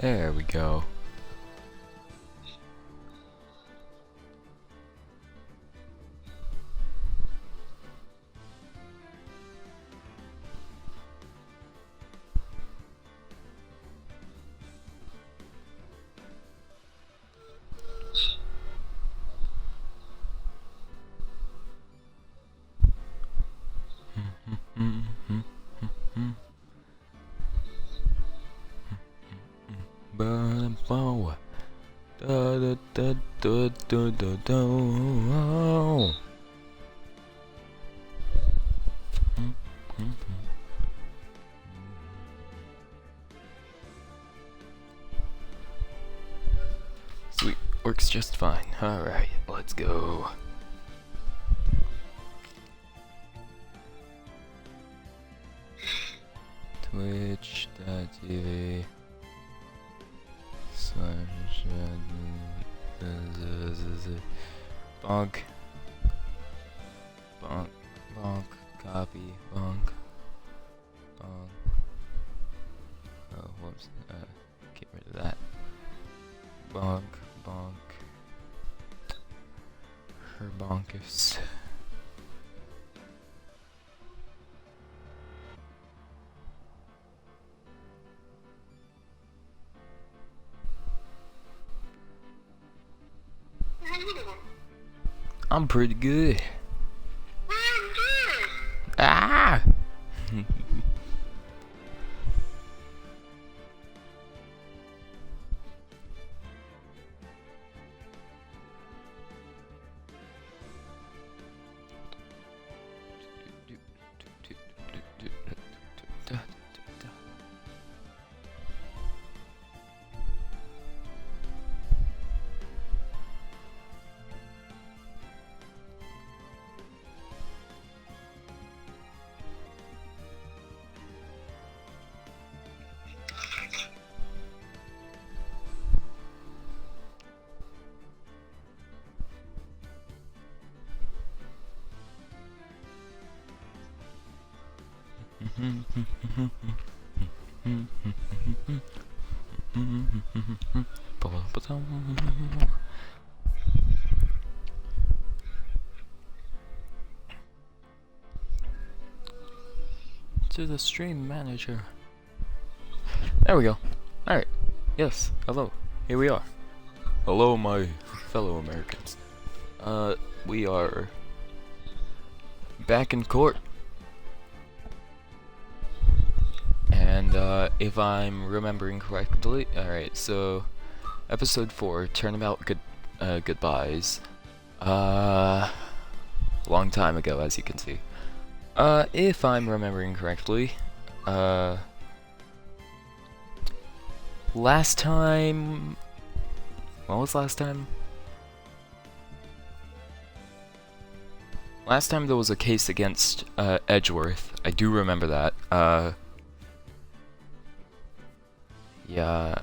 There we go. Sweet, works just fine. Alright, let's go. Twitch.tv bonk bonk bonk copy bonk bonk. Oh, whoops. Get rid of that. Bonk bonk. Her bonkus. I'm pretty good. Ah! To the stream manager. There we go. Alright. Yes. Hello. Here we are. Hello, my fellow Americans. We are back in court. And, if I'm remembering correctly, alright, so, episode 4, Turnabout Goodbyes, long time ago, as you can see. If I'm remembering correctly, last time, what was last time? Last time there was a case against, Edgeworth, I do remember that, yeah,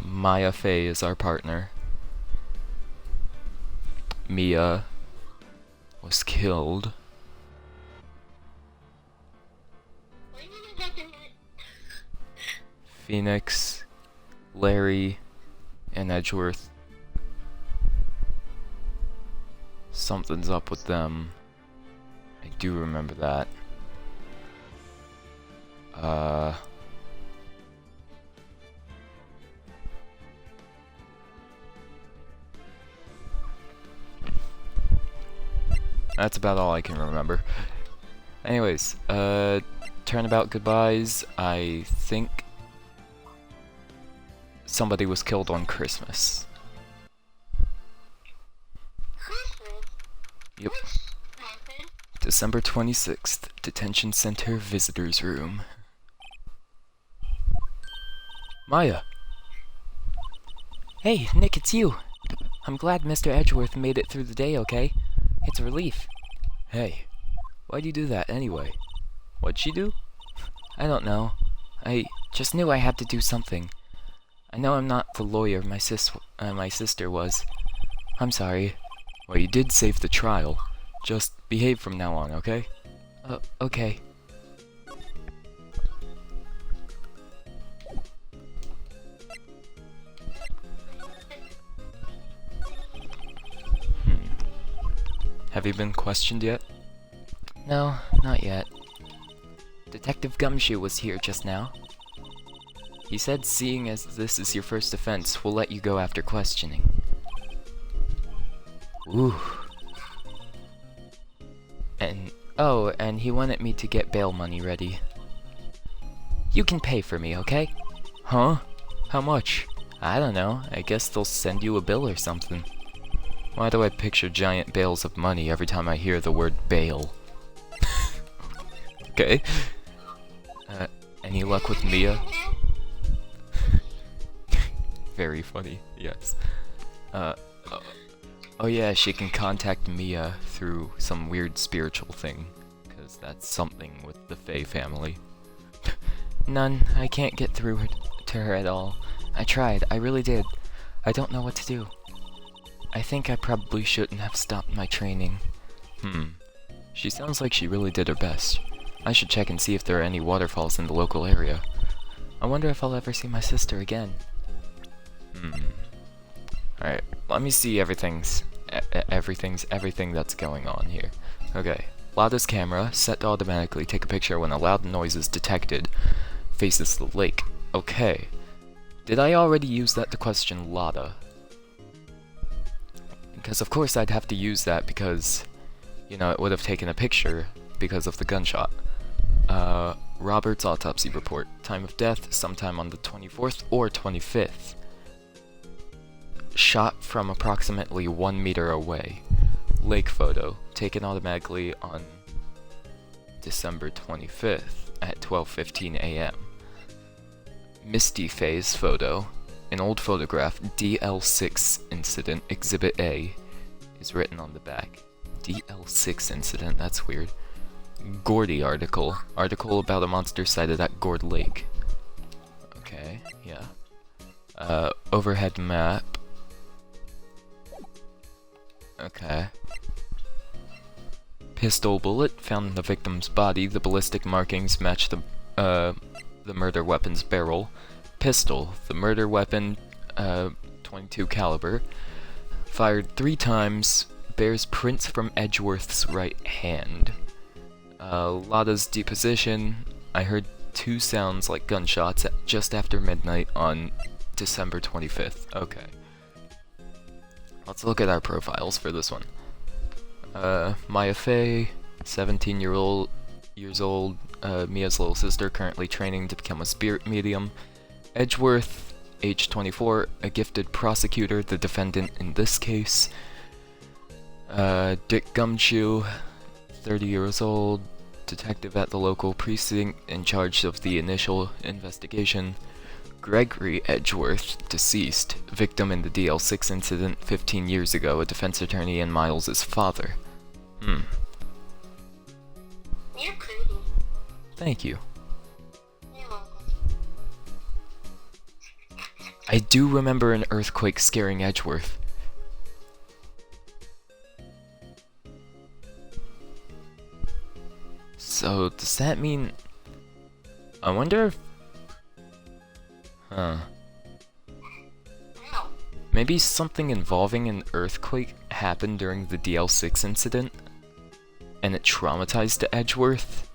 Maya Fey is our partner. Mia was killed. Phoenix, Larry, and Edgeworth Something's up with them. I do remember that. That's about all I can remember. Anyways, turnabout goodbyes. I think somebody was killed on Christmas. Yep. December 26th, Detention Center Visitors Room. Maya! Hey, Nick, it's you. I'm glad Mr. Edgeworth made it through the day okay. It's a relief. Hey, why'd you do that anyway? What'd she do? I don't know. I just knew I had to do something. I know I'm not the lawyer my sister was. I'm sorry. Well, you did save the trial. Just behave from now on, okay? Okay. Have you been questioned yet? No, not yet. Detective Gumshoe was here just now. He said seeing as this is your first offense, we'll let you go after questioning. Ooh. And he wanted me to get bail money ready. You can pay for me, okay? Huh? How much? I don't know. I guess they'll send you a bill or something. Why do I picture giant bales of money every time I hear the word bail? Okay. Any luck with Mia? Very funny, yes. Oh yeah, she can contact Mia through some weird spiritual thing. Because that's something with the Fae family. None. I can't get through to her at all. I tried. I really did. I don't know what to do. I think I probably shouldn't have stopped my training. She sounds like she really did her best. I should check and see if there are any waterfalls in the local area. I wonder if I'll ever see my sister again. Alright, let me see everything that's going on here. Okay, Lada's camera, set to automatically take a picture when a loud noise is detected, faces the lake. Okay. Did I already use that to question Lada? Because of course I'd have to use that because, you know, it would have taken a picture because of the gunshot. Robert's autopsy report. Time of death, sometime on the 24th or 25th. Shot from approximately 1 meter away. Lake photo, taken automatically on December 25th at 12:15 a.m. Misty phase photo. An old photograph, DL-6 incident, Exhibit A, is written on the back. DL-6 incident, that's weird. Gordy article about a monster sighted at Gord Lake. Okay, yeah. Overhead map. Okay. Pistol bullet found in the victim's body. The ballistic markings match the murder weapon's barrel. Pistol, the murder weapon, 22 caliber, fired 3 times, bears prints from Edgeworth's right hand. Lada's deposition, I heard 2 sounds like gunshots at just after midnight on December 25th. Okay. Let's look at our profiles for this one. Maya Faye, 17 years old, Mia's little sister, currently training to become a spirit medium. Edgeworth, age 24, a gifted prosecutor, the defendant in this case. Dick Gumshoe, 30 years old, detective at the local precinct in charge of the initial investigation. Gregory Edgeworth, deceased, victim in the DL-6 incident 15 years ago, a defense attorney and Miles' father. You're pretty. Thank you. You're welcome. I do remember an earthquake scaring Edgeworth. So, does that mean... I wonder if... Huh. Ow. Maybe something involving an earthquake happened during the DL-6 incident, and it traumatized Edgeworth,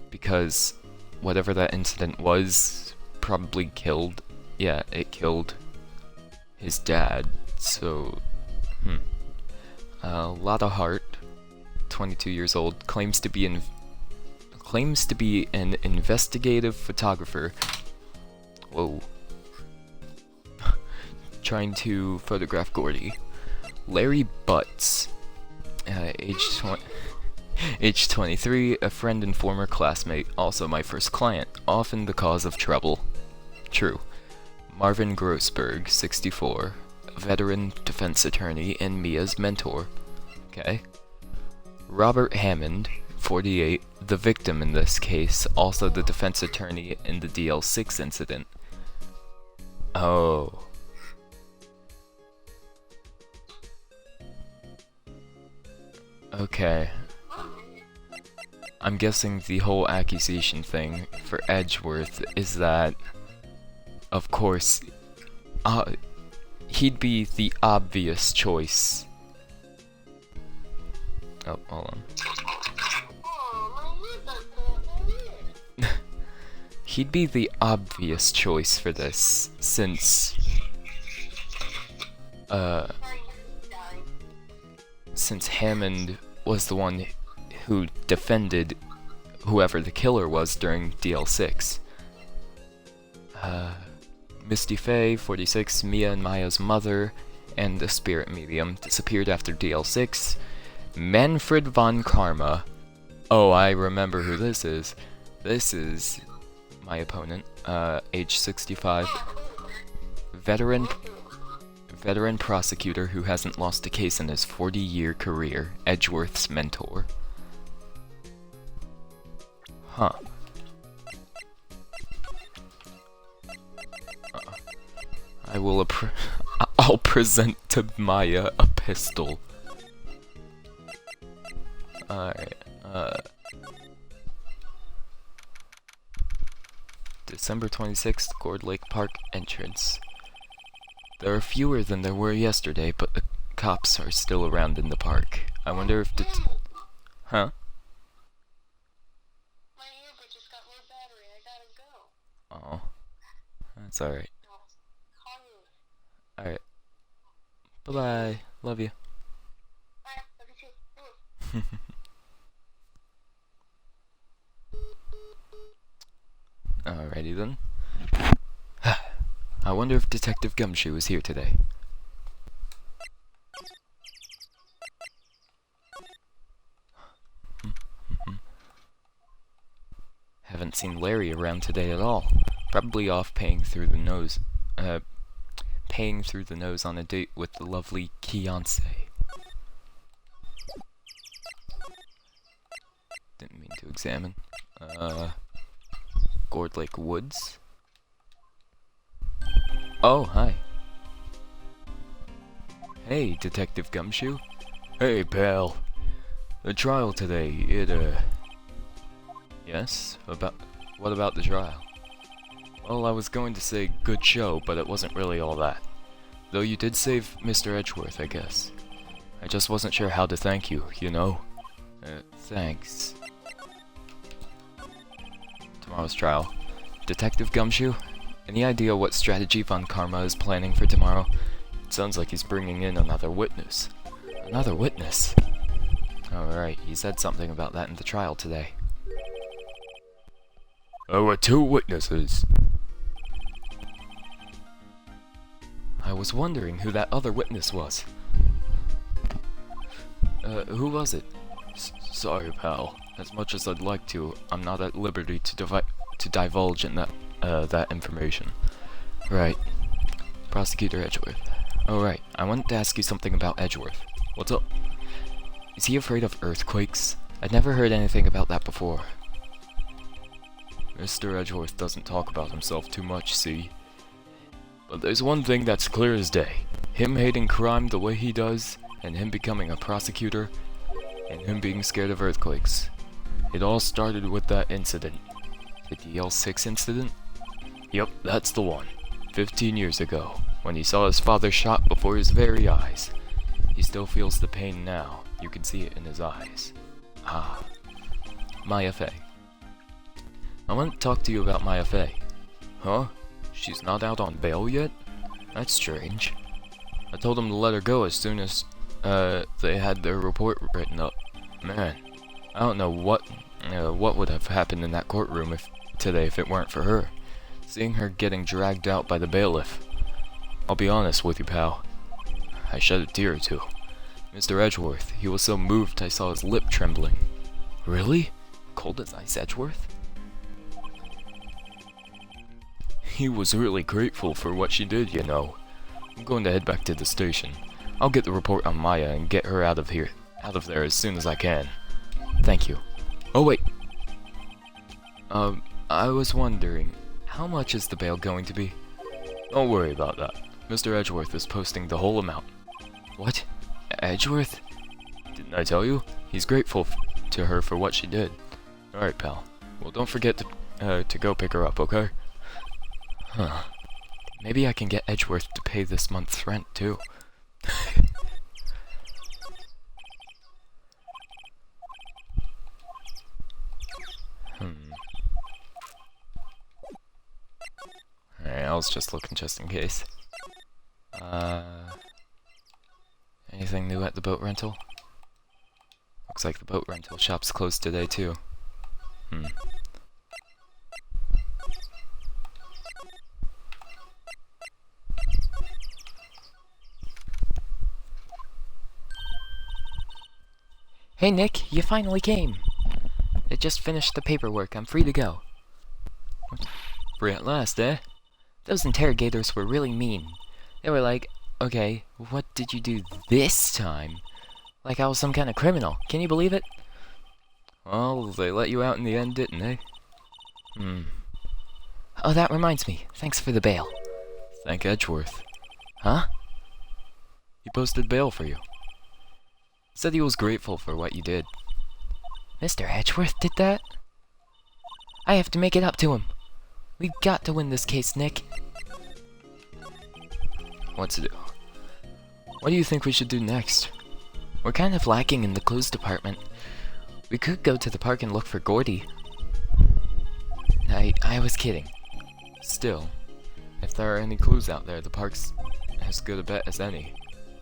because whatever that incident was probably killed, yeah, it killed his dad, so, Lada Hart, 22 years old, claims to be an investigative photographer. Whoa. Trying to photograph Gordy. Larry Butts, age 23, a friend and former classmate, also my first client, often the cause of trouble. True. Marvin Grossberg, 64, a veteran defense attorney and Mia's mentor. Okay. Robert Hammond, 48, the victim in this case, also the defense attorney in the DL-6 incident. Oh. Okay. I'm guessing the whole accusation thing for Edgeworth is that, of course, he'd be the obvious choice. Oh, hold on. He'd be the obvious choice for this, since Hammond was the one who defended whoever the killer was during DL-6. Misty Faye, 46, Mia and Maya's mother, and the spirit medium disappeared after DL-6. Manfred von Karma. Oh, I remember who this is. This is my opponent, age 65. Veteran prosecutor who hasn't lost a case in his 40-year career, Edgeworth's mentor. Huh. I'll present to Maya a pistol. Alright, December 26th, Gourd Lake Park entrance. There are fewer than there were yesterday, but the cops are still around in the park. I wonder if Huh? My earbud just got low battery. I gotta go. Oh. That's alright. Alright. Bye-bye. Love you. Bye. Love you too. Alrighty then. I wonder if Detective Gumshoe is here today. Haven't seen Larry around today at all. Probably off paying through the nose on a date with the lovely Kiance. Didn't mean to examine. Gourd Lake Woods. Oh, hi. Hey, Detective Gumshoe. Hey, pal. The trial today, Yes? What about the trial? Well, I was going to say good show, but it wasn't really all that. Though you did save Mr. Edgeworth, I guess. I just wasn't sure how to thank you, you know? Thanks. Tomorrow's trial. Detective Gumshoe? Any idea what strategy Von Karma is planning for tomorrow? It sounds like he's bringing in another witness. Another witness? Alright, he said something about that in the trial today. There were 2 witnesses. I was wondering who that other witness was. Who was it? Sorry, pal. As much as I'd like to, I'm not at liberty to divulge in that information. Right. Prosecutor Edgeworth. Oh right, I wanted to ask you something about Edgeworth. What's up? Is he afraid of earthquakes? I'd never heard anything about that before. Mr. Edgeworth doesn't talk about himself too much, see? But there's one thing that's clear as day. Him hating crime the way he does, and him becoming a prosecutor, and him being scared of earthquakes. It all started with that incident. The DL-6 incident? Yep, that's the one. 15 years ago. when he saw his father shot before his very eyes. He still feels the pain now. You can see it in his eyes. Ah. Maya Fey. I want to talk to you about Maya Fey. Huh? She's not out on bail yet? That's strange. I told them to let her go as soon as, they had their report written up. Man, I don't know what would have happened in that courtroom today if it weren't for her. Seeing her getting dragged out by the bailiff. I'll be honest with you, pal. I shed a tear or two. Mr. Edgeworth, he was so moved I saw his lip trembling. Really? Cold as ice, Edgeworth? He was really grateful for what she did, you know. I'm going to head back to the station. I'll get the report on Maya and get her out of there as soon as I can. Thank you. Oh wait. I was wondering, how much is the bail going to be? Don't worry about that. Mr. Edgeworth is posting the whole amount. What? Edgeworth? Didn't I tell you? He's grateful to her for what she did. Alright, pal. Well, don't forget to go pick her up, okay? Huh. Maybe I can get Edgeworth to pay this month's rent, too. Alright, I was just looking just in case. Anything new at the boat rental? Looks like the boat rental shop's closed today, too. Hey Nick, you finally came. I just finished the paperwork. I'm free to go. Free at last, eh? Those interrogators were really mean. They were like, okay, what did you do this time? Like I was some kind of criminal. Can you believe it? Well, they let you out in the end, didn't they? Oh, that reminds me. Thanks for the bail. Thank Edgeworth. Huh? He posted bail for you. Said he was grateful for what you did. Mr. Edgeworth did that? I have to make it up to him. We've got to win this case, Nick. What to do? What do you think we should do next? We're kind of lacking in the clues department. We could go to the park and look for Gordy. I was kidding. Still, if there are any clues out there, the park's as good a bet as any.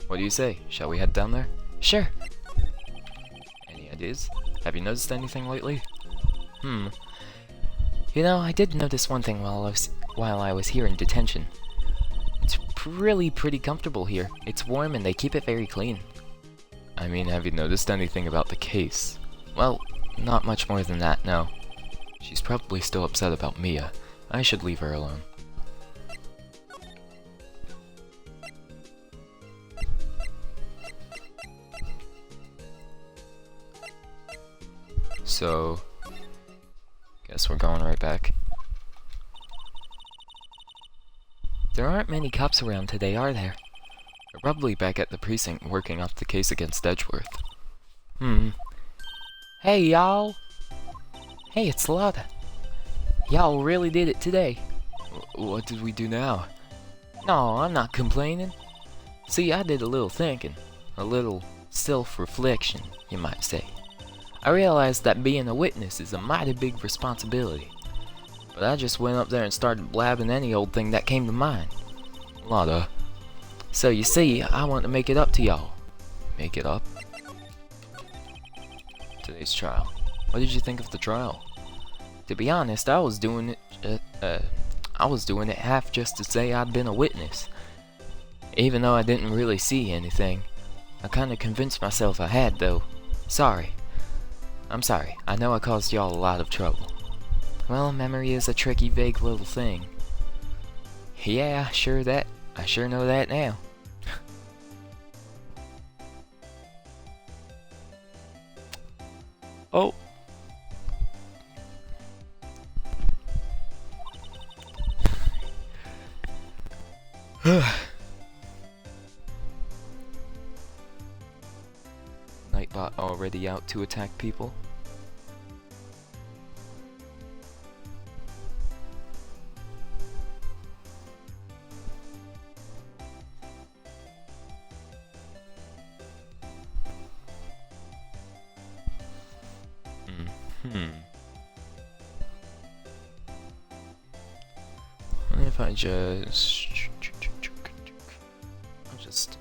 What do you say? Shall we head down there? Sure. Any ideas? Have you noticed anything lately? You know, I did notice one thing while I was here in detention. It's really pretty comfortable here. It's warm and they keep it very clean. I mean, have you noticed anything about the case? Well, not much more than that, no. She's probably still upset about Mia. I should leave her alone. So, guess we're going right back. There aren't many cops around today, are there? They're probably back at the precinct working off the case against Edgeworth. Hey, y'all! Hey, it's Lada. Y'all really did it today. What did we do now? No, I'm not complaining. See, I did a little thinking. A little self-reflection, you might say. I realized that being a witness is a mighty big responsibility. But I just went up there and started blabbing any old thing that came to mind. Lada. So you see, I want to make it up to y'all. Make it up? Today's trial. What did you think of the trial? To be honest, I was doing it half just to say I'd been a witness. Even though I didn't really see anything. I kinda convinced myself I had, though. Sorry. I'm sorry. I know I caused y'all a lot of trouble. Well, memory is a tricky, vague little thing. Yeah, I sure know that now. Oh. Nightbot already out to attack people? What if I just... I'll just...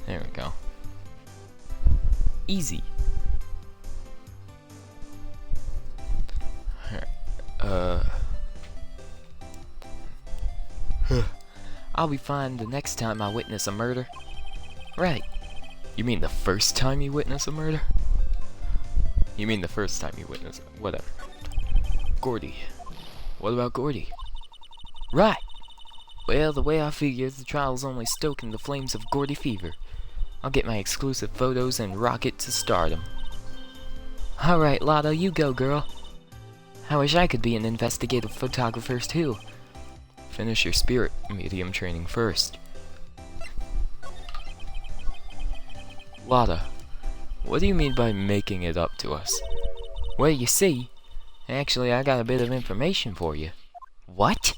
There we go. Easy. I'll be fine the next time I witness a murder. Right. You mean the first time you witness a murder? You mean the first time you witness... Whatever. Gordy. What about Gordy? Right. Well, the way I figure, the trial's only stoking the flames of Gordy fever. I'll get my exclusive photos and rocket to stardom. Alright, Lada, you go, girl. I wish I could be an investigative photographer, too. Finish your spirit medium training first. Lada, what do you mean by making it up to us? Well, you see, actually I got a bit of information for you. What?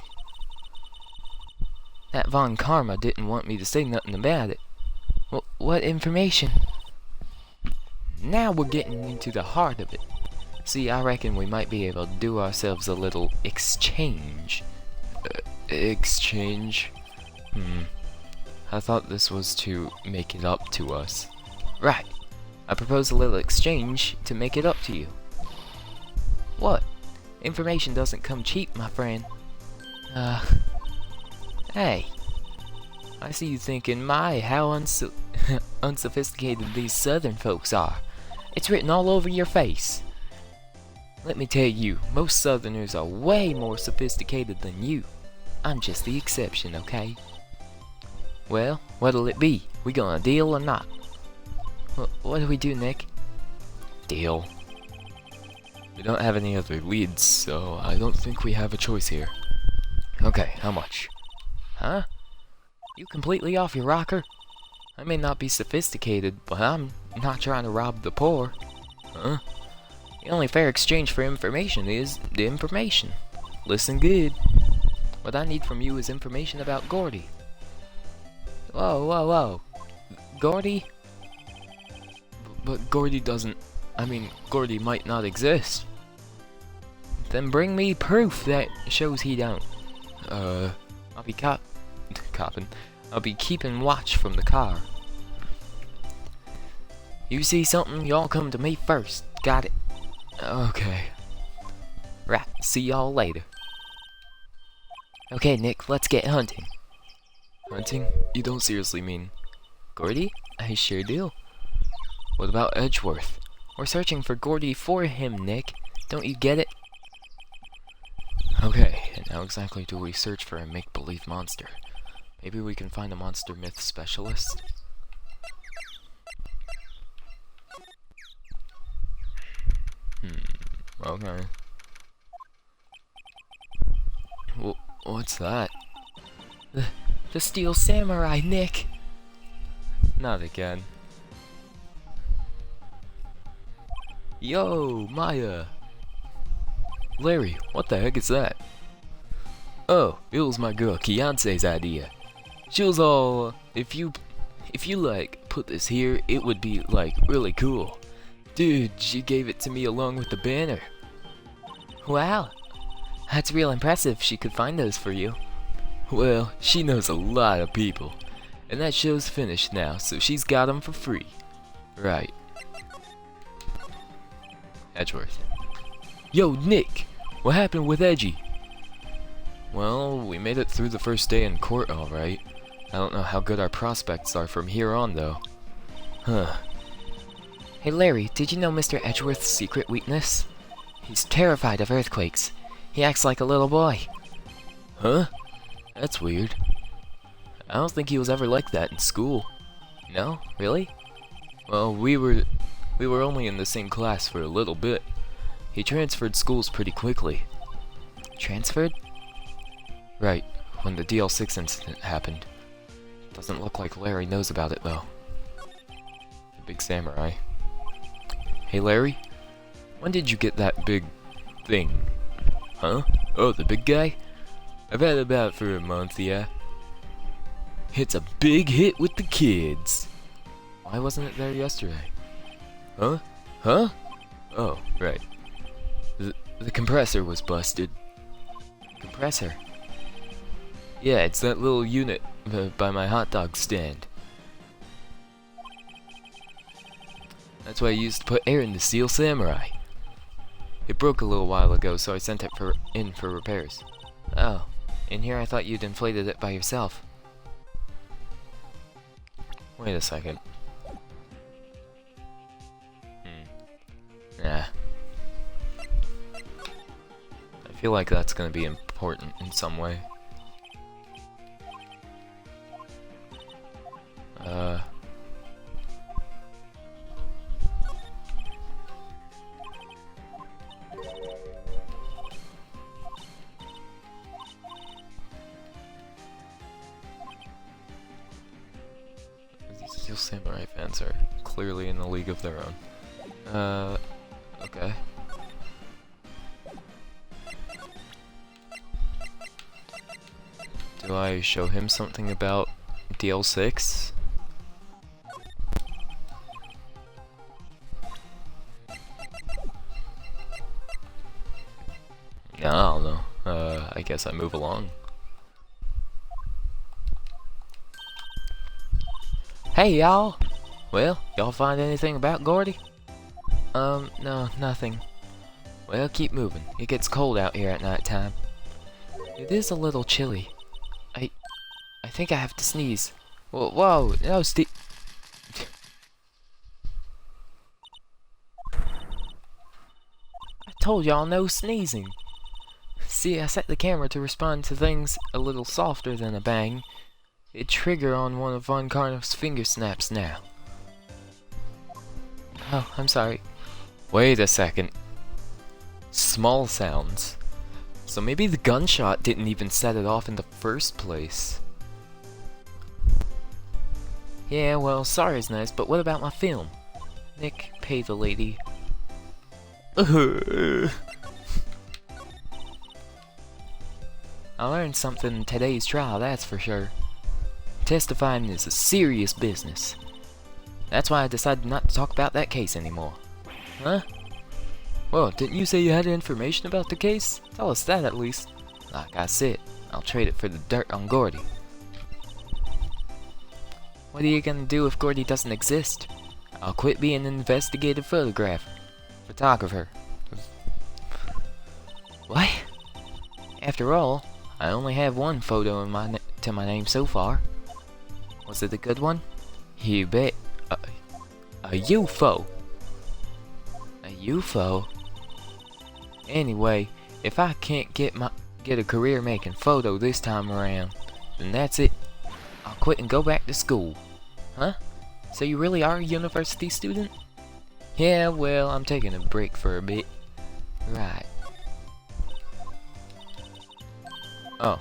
That Von Karma didn't want me to say nothing about it. What information? Now we're getting into the heart of it. See, I reckon we might be able to do ourselves a little exchange. Exchange? I thought this was to make it up to us. Right. I propose a little exchange to make it up to you. What? Information doesn't come cheap, my friend. Hey. I see you thinking, my, how unsophisticated these southern folks are. It's written all over your face. Let me tell you, most southerners are way more sophisticated than you. I'm just the exception, okay? Well, what'll it be? We gonna deal or not? What do we do, Nick? Deal. We don't have any other leads, so I don't think we have a choice here. Okay, how much? Huh? You completely off your rocker? I may not be sophisticated, but I'm not trying to rob the poor. Huh? The only fair exchange for information is the information. Listen good. What I need from you is information about Gordy. Whoa, whoa, whoa. Gordy? But Gordy doesn't... I mean, Gordy might not exist. Then bring me proof that shows he don't. I'll be copping. I'll be keeping watch from the car. You see something, y'all come to me first. Got it? Okay. Right, see y'all later. Okay, Nick, let's get hunting. Hunting? You don't seriously mean Gordy? I sure do. What about Edgeworth? We're searching for Gordy for him, Nick. Don't you get it? Okay, and how exactly do we search for a make-believe monster? Maybe we can find a monster myth specialist? Okay. What's that? The Steel Samurai, Nick! Not again. Yo, Maya! Larry, what the heck is that? Oh, it was my girl Kiance's idea. She was all, if you like, put this here, it would be, like, really cool. Dude, she gave it to me along with the banner. Wow, that's real impressive she could find those for you. Well, she knows a lot of people. And that show's finished now, so she's got them for free. Right. Edgeworth. Yo, Nick! What happened with Edgy? Well, we made it through the first day in court alright. I don't know how good our prospects are from here on, though. Huh. Hey Larry, did you know Mr. Edgeworth's secret weakness? He's terrified of earthquakes. He acts like a little boy. Huh? That's weird. I don't think he was ever like that in school. No? Really? Well, we were only in the same class for a little bit. He transferred schools pretty quickly. Transferred? Right, when the DL-6 incident happened. Doesn't look like Larry knows about it, though. The big samurai. Hey, Larry? When did you get that big thing? Huh? Oh, the big guy? I've had it about for a month, yeah. It's a big hit with the kids. Why wasn't it there yesterday? Huh? Huh? Oh, right. The compressor was busted. Compressor? Yeah, it's that little unit by my hot dog stand. That's what I used to put air in the Steel Samurai. It broke a little while ago, so I sent it in for repairs. Oh, in here I thought you'd inflated it by yourself. Wait a second. Nah. I feel like that's gonna be important in some way. These Steel Samurai fans are clearly in a league of their own. Okay. Do I show him something about DL-6? I don't know. I guess I move along. Hey, y'all! Well, y'all find anything about Gordy? No, nothing. Well, keep moving. It gets cold out here at night time. It is a little chilly. I think I have to sneeze. Whoa, no, Steve. I told y'all no sneezing. See, I set the camera to respond to things a little softer than a bang. It trigger on one of Von Karno's finger snaps now. Oh, I'm sorry. Wait a second. Small sounds. So maybe the gunshot didn't even set it off in the first place. Yeah, well, sorry's nice, but what about my film? Nick, pay the lady. I learned something in today's trial, that's for sure. Testifying is a serious business. That's why I decided not to talk about that case anymore. Huh? Well, didn't you say you had information about the case? Tell us that at least. Like I said, I'll trade it for the dirt on Gordy. What are you gonna do if Gordy doesn't exist? I'll quit being an investigative photographer. What? After all, I only have one photo in to my name so far. Was it a good one? You bet. A UFO. A UFO? Anyway, if I can't get a career making photo this time around, then that's it. I'll quit and go back to school. Huh? So you really are a university student? Yeah, well, I'm taking a break for a bit. Right. Oh.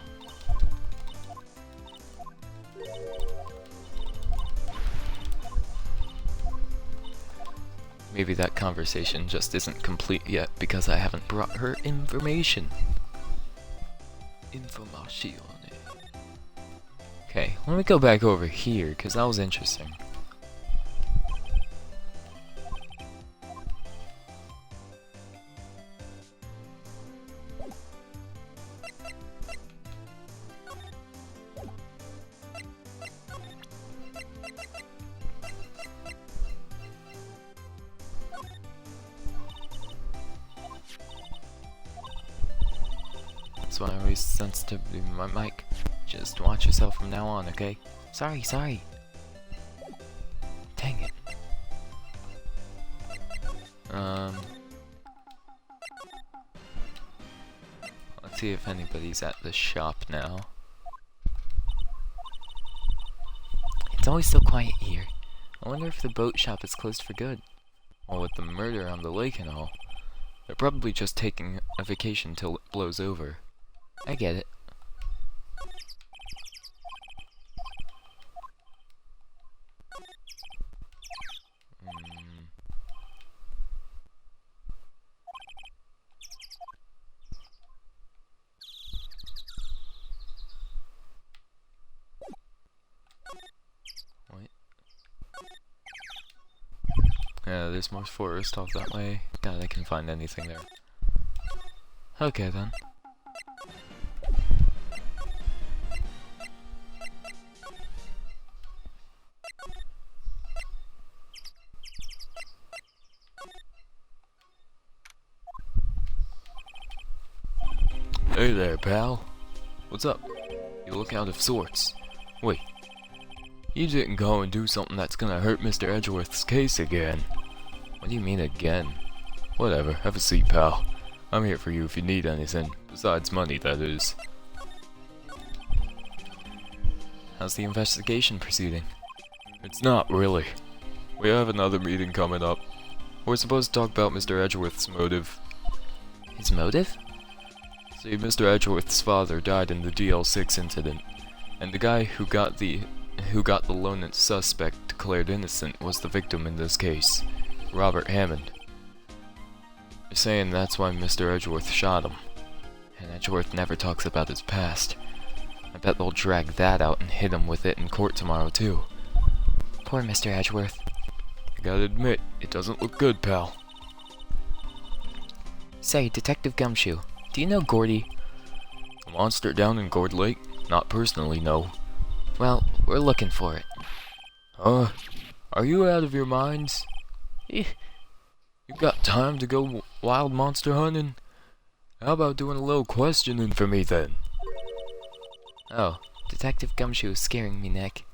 Maybe that conversation just isn't complete yet because I haven't brought her information. Information. Okay, let me go back over here because that was interesting. That's why I always sensitive to my mic. Just watch yourself from now on, okay? Sorry. Dang it. Let's see if anybody's at the shop now. It's always so quiet here. I wonder if the boat shop is closed for good. Well, with the murder on the lake and all, they're probably just taking a vacation till it blows over. I get it. What? Yeah, there's more forest off that way. Doubt I can find anything there. Okay then. Hey there, pal. What's up? You look out of sorts. Wait. You didn't go and do something that's gonna hurt Mr. Edgeworth's case again. What do you mean again? Whatever, have a seat, pal. I'm here for you if you need anything. Besides money, that is. How's the investigation proceeding? It's not really. We have another meeting coming up. We're supposed to talk about Mr. Edgeworth's motive. His motive? See, Mr. Edgeworth's father died in the DL-6 incident, and the guy who got the lone suspect declared innocent was the victim in this case, Robert Hammond. They're saying that's why Mr. Edgeworth shot him. And Edgeworth never talks about his past. I bet they'll drag that out and hit him with it in court tomorrow too. Poor Mr. Edgeworth. I gotta admit, it doesn't look good, pal. Say, Detective Gumshoe, do you know Gordy? A monster down in Gourd Lake? Not personally, no. Well, we're looking for it. Are you out of your minds? You got time to go wild monster hunting? How about doing a little questioning for me then? Oh, Detective Gumshoe is scaring me, Nick.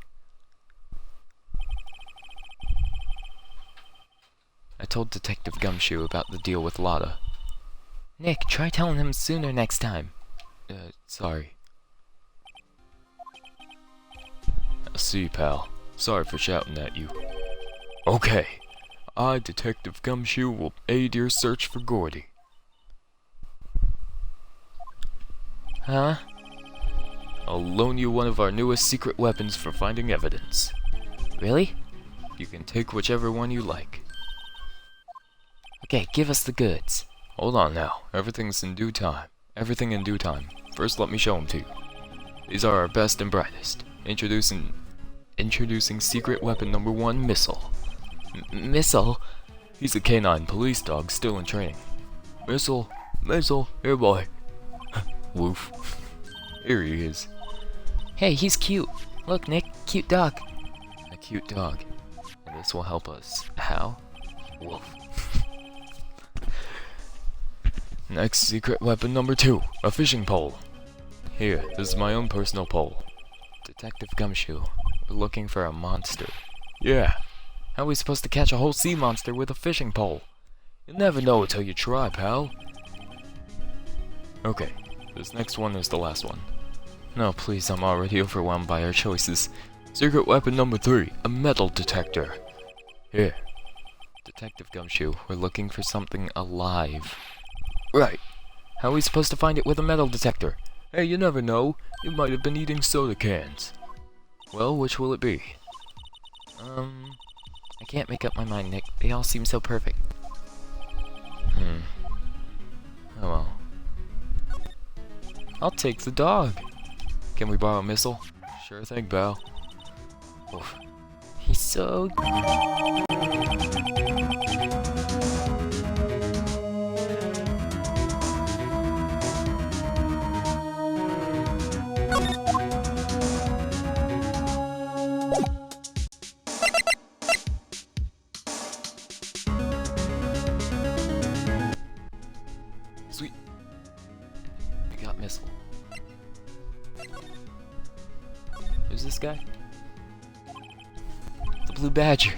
I told Detective Gumshoe about the deal with Lada. Nick, try telling him sooner next time. Sorry. I see, pal. Sorry for shouting at you. Okay. I, Detective Gumshoe, will aid your search for Gordy. Huh? I'll loan you one of our newest secret weapons for finding evidence. Really? You can take whichever one you like. Okay, give us the goods. Hold on now. Everything's in due time. Everything in due time. First, let me show them to you. These are our best and brightest. Introducing secret weapon number 1, Missile. Missile? He's a canine police dog still in training. Missile, here boy. Woof. Here he is. Hey, he's cute. Look, Nick, cute dog. A cute dog. And this will help us. How? Woof. Next secret weapon number 2, a fishing pole. Here, this is my own personal pole. Detective Gumshoe, we're looking for a monster. Yeah, How are we supposed to catch a whole sea monster with a fishing pole? you'll never know until you try, pal. Okay, this next one is the last one. No, please, I'm already overwhelmed by our choices. Secret weapon number 3, a metal detector. Here. Detective Gumshoe, we're looking for something alive. Right. How are we supposed to find it with a metal detector? Hey, you never know. You might have been eating soda cans. Well, which will it be? I can't make up my mind, Nick. They all seem so perfect. Oh well. I'll take the dog. Can we borrow a missile? Sure thing, pal. Oof. He's so... Sweet. We got missile. Who's this guy? The Blue Badger.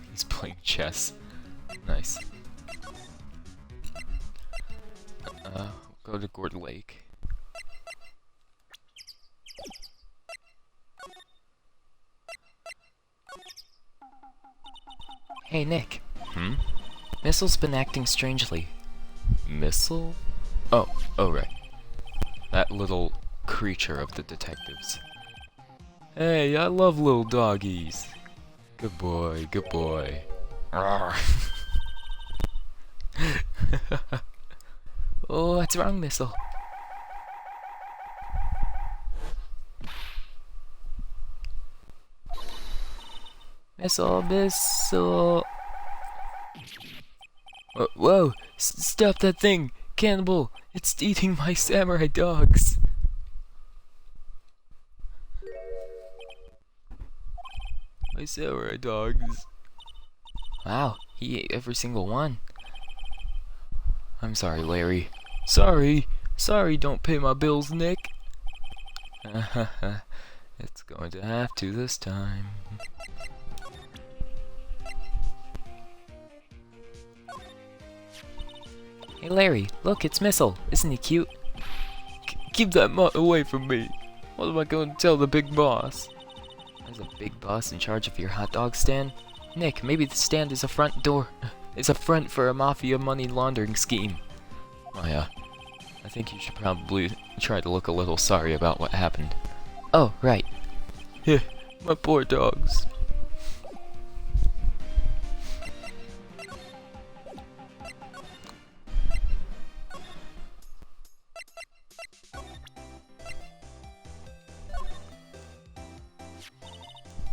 He's playing chess. Nice. Go to Gourd Lake. Hey, Nick. Hmm? Missile's been acting strangely. Missile? Oh, right. That little creature of the detectives. Hey, I love little doggies. Good boy, good boy. Rawr. Oh, what's wrong, Missile? Missile. Whoa! Stop that thing! Cannibal! It's eating my samurai dogs! My samurai dogs. Wow, he ate every single one. I'm sorry, Larry. Sorry, don't pay my bills, Nick. It's going to have to this time. Hey Larry, look, it's Missile. Isn't he cute? Keep that mutt away from me. What am I going to tell the big boss? There's a big boss in charge of your hot dog stand? Nick, maybe the stand is a front door. It's a front for a mafia money laundering scheme. Maya, I think you should probably try to look a little sorry about what happened. Oh, right. Yeah, my poor dogs.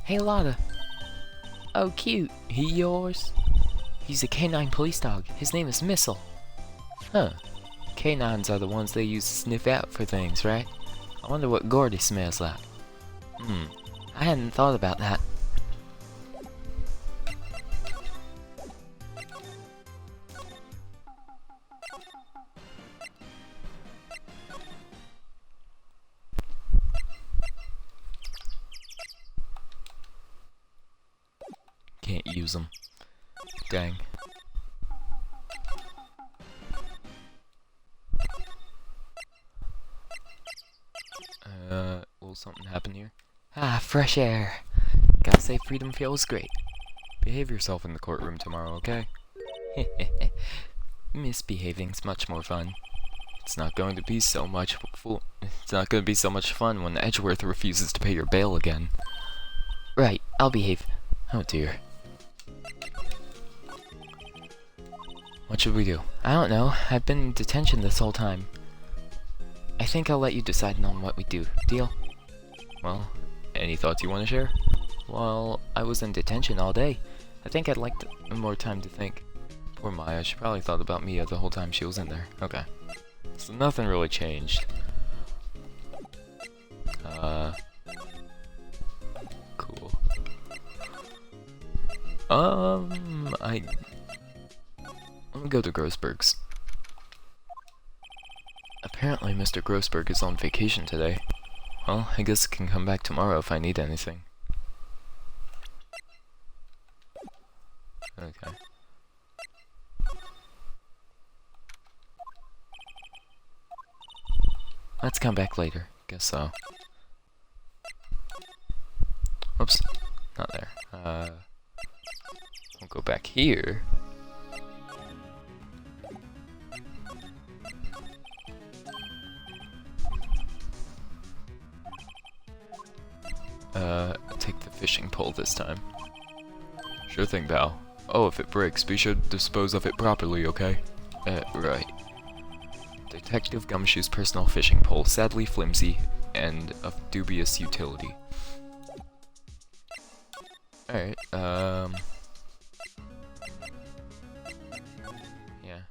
Hey Lada. Oh cute, he yours? He's a canine police dog. His name is Missile. Huh. Canines are the ones they use to sniff out for things, right? I wonder what Gordy smells like. I hadn't thought about that. Can't use them. Dang. Will something happen here? Ah, fresh air. Gotta say freedom feels great. Behave yourself in the courtroom tomorrow, okay? Misbehaving's much more fun. It's not going to be so much fun when Edgeworth refuses to pay your bail again. Right, I'll behave. Oh dear. What should we do? I don't know. I've been in detention this whole time. I think I'll let you decide on what we do. Deal? Well, any thoughts you want to share? Well, I was in detention all day. I think I'd like more time to think. Poor Maya, she probably thought about Mia the whole time she was in there. Okay. So nothing really changed. Cool. Let me go to Grossberg's. Apparently Mr. Grossberg is on vacation today. Well, I guess I can come back tomorrow if I need anything. Okay. Let's come back later. Guess so. Oops. Not there. We'll go back here. Take the fishing pole this time. Sure thing, pal. Oh, if it breaks, be sure to dispose of it properly, okay? Right. Detective Gumshoe's personal fishing pole, sadly flimsy and of dubious utility. Alright, yeah,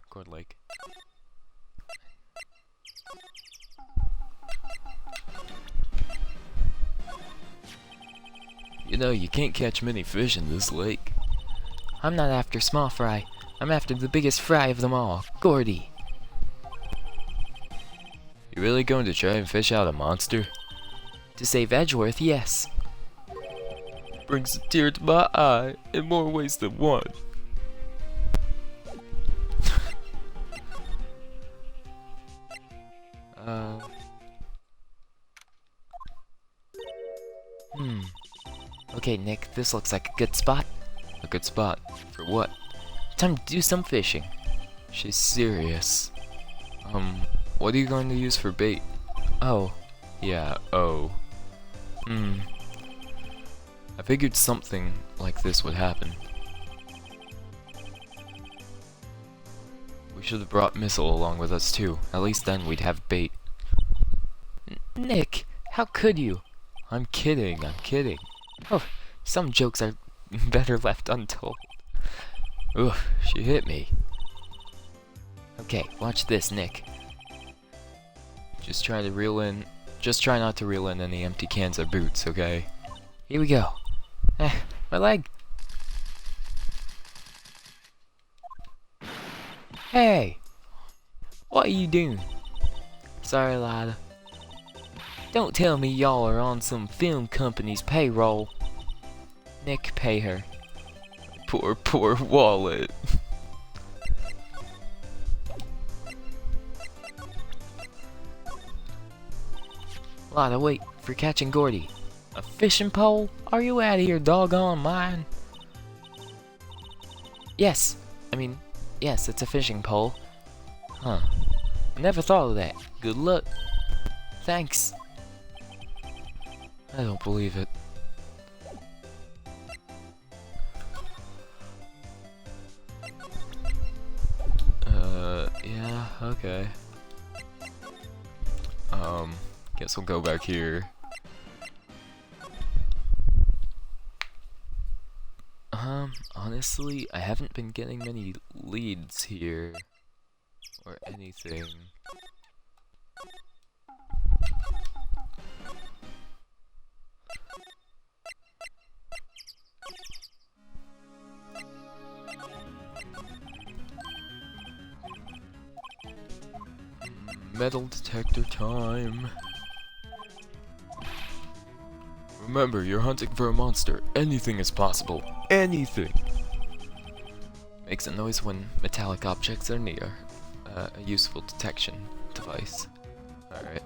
Cord Lake. You know, you can't catch many fish in this lake. I'm not after small fry. I'm after the biggest fry of them all, Gordy. You really going to try and fish out a monster? To save Edgeworth, yes. Brings a tear to my eye in more ways than one. Okay, Nick, this looks like a good spot. A good spot? For what? Time to do some fishing. She's serious. What are you going to use for bait? Oh. Yeah, oh. I figured something like this would happen. should have brought Missile along with us too. At least then we'd have bait. Nick, how could you? I'm kidding, I'm kidding. Oh, some jokes are better left untold. Oof, she hit me. Okay, watch this, Nick. Just try not to reel in any empty cans or boots, okay? Here we go. My leg. Hey! What are you doing? Sorry, Lada. Don't tell me y'all are on some film company's payroll. Nick, pay her. Poor wallet. Lada, wait, for catching Gordy. A fishing pole? Are you out of your doggone mind? Yes, it's a fishing pole. Huh. Never thought of that. Good luck. Thanks. I don't believe it. Yeah, okay. Guess we'll go back here. Honestly, I haven't been getting many leads here. Or anything. Metal detector time. Remember, you're hunting for a monster. Anything is possible. Anything! Makes a noise when metallic objects are near. A useful detection device. Alright.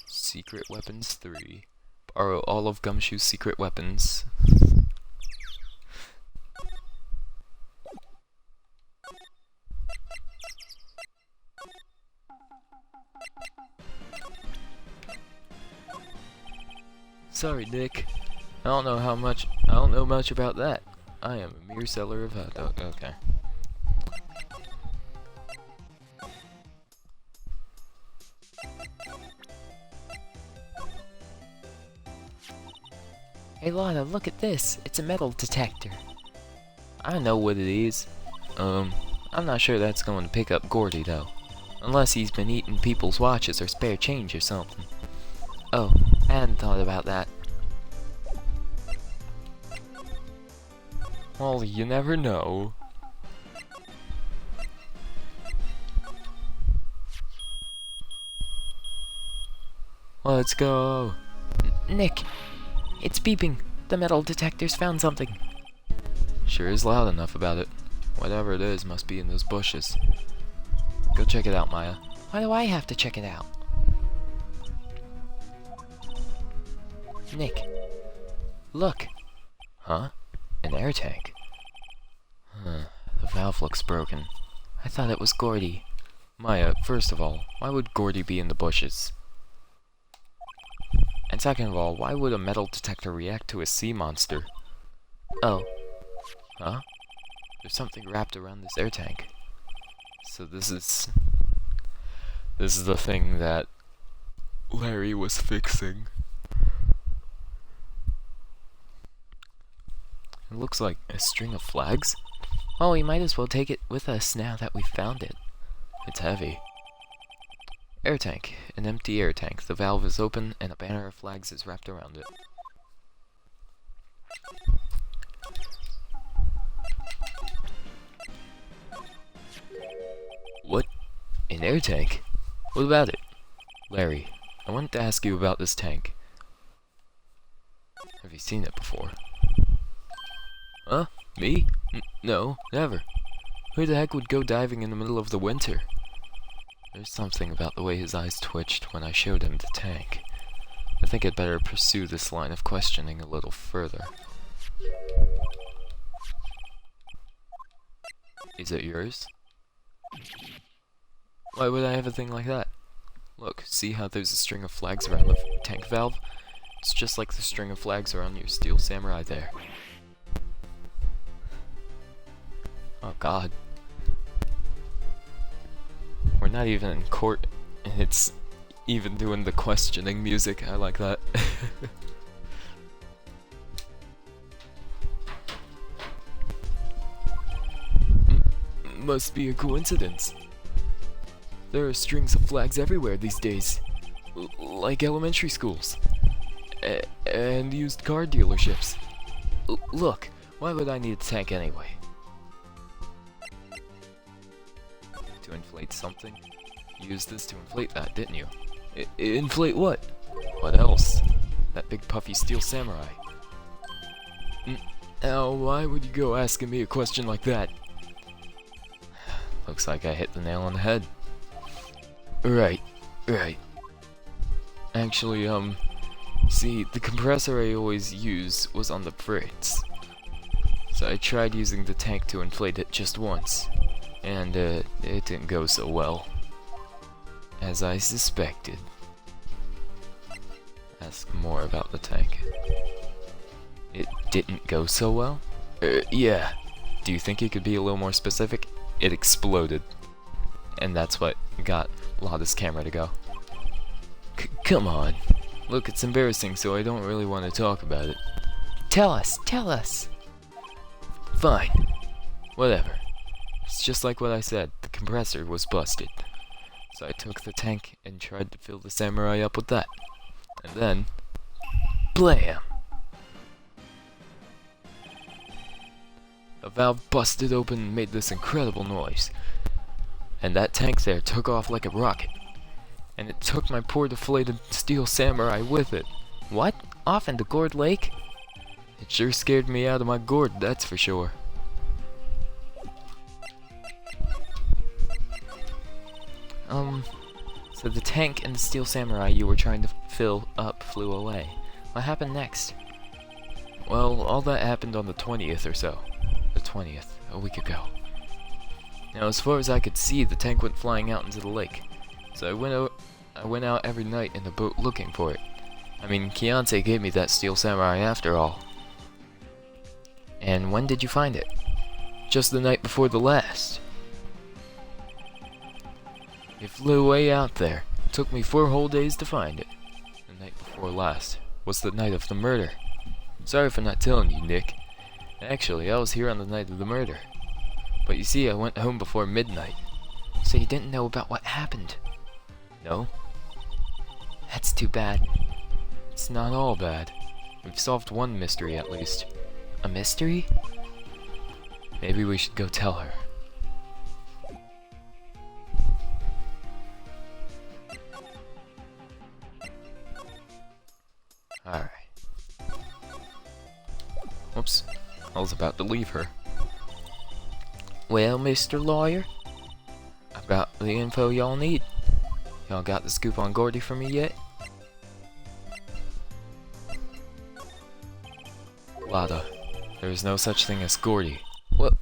Secret Weapons 3. Borrow all of Gumshoe's secret weapons. Sorry, Nick. I don't know much about that. I am a mere seller of hot dog. Okay. Hey Lada, look at this. It's a metal detector. I know what it is. I'm not sure that's going to pick up Gordy though. Unless he's been eating people's watches or spare change or something. Oh, I hadn't thought about that. Well, you never know. Let's go. Nick, it's beeping. The metal detector's found something. Sure is loud enough about it. Whatever it is must be in those bushes. Go check it out, Maya. Why do I have to check it out? Nick, look. Huh? An air tank? Huh. The valve looks broken. I thought it was Gordy. Maya, first of all, why would Gordy be in the bushes? And second of all, why would a metal detector react to a sea monster? Oh. Huh? There's something wrapped around this air tank. So this is the thing that Larry was fixing. It looks like a string of flags. Well, we might as well take it with us now that we've found it. It's heavy. Air tank. An empty air tank. The valve is open and a banner of flags is wrapped around it. What? An air tank? What about it? Larry, I wanted to ask you about this tank. Have you seen it before? Huh? Me? No, never. Who the heck would go diving in the middle of the winter? There's something about the way his eyes twitched when I showed him the tank. I think I'd better pursue this line of questioning a little further. Is it yours? Why would I have a thing like that? Look, see how there's a string of flags around the tank valve? It's just like the string of flags around your steel samurai there. Oh god. We're not even in court, and it's even doing the questioning music. I like that. Must be a coincidence. There are strings of flags everywhere these days. Like elementary schools. And used car dealerships. Look, why would I need a tank anyway? To inflate something? You used this to inflate that, didn't you? Inflate what? What else? That big puffy steel samurai. Now, why would you go asking me a question like that? Looks like I hit the nail on the head. Right. Actually, see, the compressor I always use was on the Fritz. So I tried using the tank to inflate it just once, and it didn't go so well. As I suspected. Ask more about the tank. It didn't go so well? Yeah. Do you think you could be a little more specific? It exploded. And that's what got Lada's camera to go. Come on. Look, it's embarrassing, so I don't really want to talk about it. Tell us! Fine. Whatever. It's just like what I said, the compressor was busted. So I took the tank and tried to fill the samurai up with that. And then... blam! A valve busted open and made this incredible noise. And that tank there took off like a rocket. And it took my poor deflated steel samurai with it. What? Off into Gourd Lake? It sure scared me out of my gourd, that's for sure. So the tank and the steel samurai you were trying to fill up flew away. What happened next? Well, all that happened on the 20th or so. The 20th, a week ago. Now, as far as I could see, the tank went flying out into the lake. So I went out every night in the boat looking for it. I mean, Kiante gave me that steel samurai after all. And when did you find it? Just the night before the last. It flew way out there. It took me 4 whole days to find it. The night before last was the night of the murder. Sorry for not telling you, Nick. Actually, I was here on the night of the murder. But you see, I went home before midnight. So you didn't know about what happened? No? That's too bad. It's not all bad. We've solved one mystery at least. A mystery? Maybe we should go tell her. Alright. Whoops. I was about to leave her. Well, Mr. Lawyer? I've got the info y'all need. Y'all got the scoop on Gordy for me yet? Lada, there is no such thing as Gordy.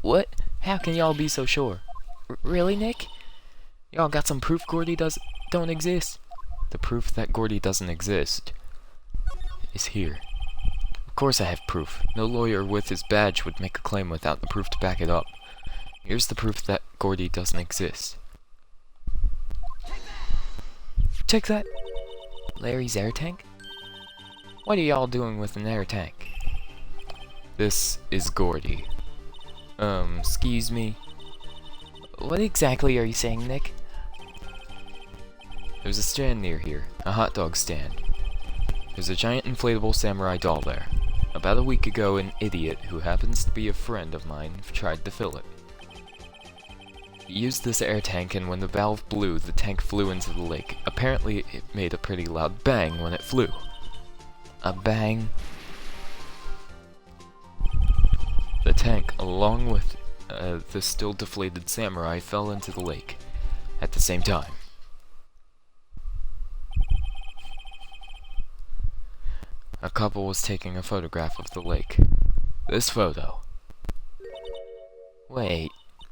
What? How can y'all be so sure? Really, Nick? Y'all got some proof Gordy don't exist? The proof that Gordy doesn't exist is here. Of course I have proof. No lawyer with his badge would make a claim without the proof to back it up. Here's the proof that Gordy doesn't exist. Check that. Larry's air tank? What are y'all doing with an air tank? This is Gordy. Excuse me? What exactly are you saying, Nick? There's a stand near here, a hot dog stand. There's a giant inflatable samurai doll there. About a week ago, an idiot who happens to be a friend of mine tried to fill it. He used this air tank, and when the valve blew, the tank flew into the lake. Apparently, it made a pretty loud bang when it flew. A bang? The tank, along with the still deflated samurai, fell into the lake at the same time. A couple was taking a photograph of the lake. This photo. Wait,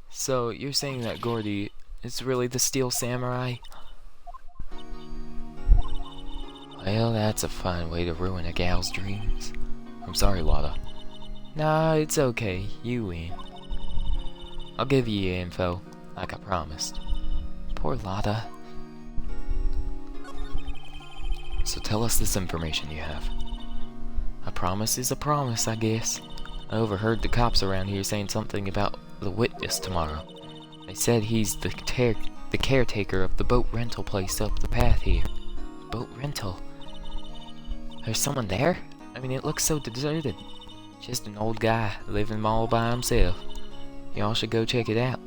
so you're saying that Gordy is really the steel samurai? Well, that's a fine way to ruin a gal's dreams. I'm sorry, Lada. Nah, it's okay. You win. I'll give you your info, like I promised. Poor Lada. So tell us this information you have. A promise is a promise, I guess. I overheard the cops around here saying something about the witness tomorrow. They said he's the caretaker of the boat rental place up the path here. Boat rental? There's someone there? I mean, it looks so deserted. Just an old guy living all by himself. Y'all should go check it out.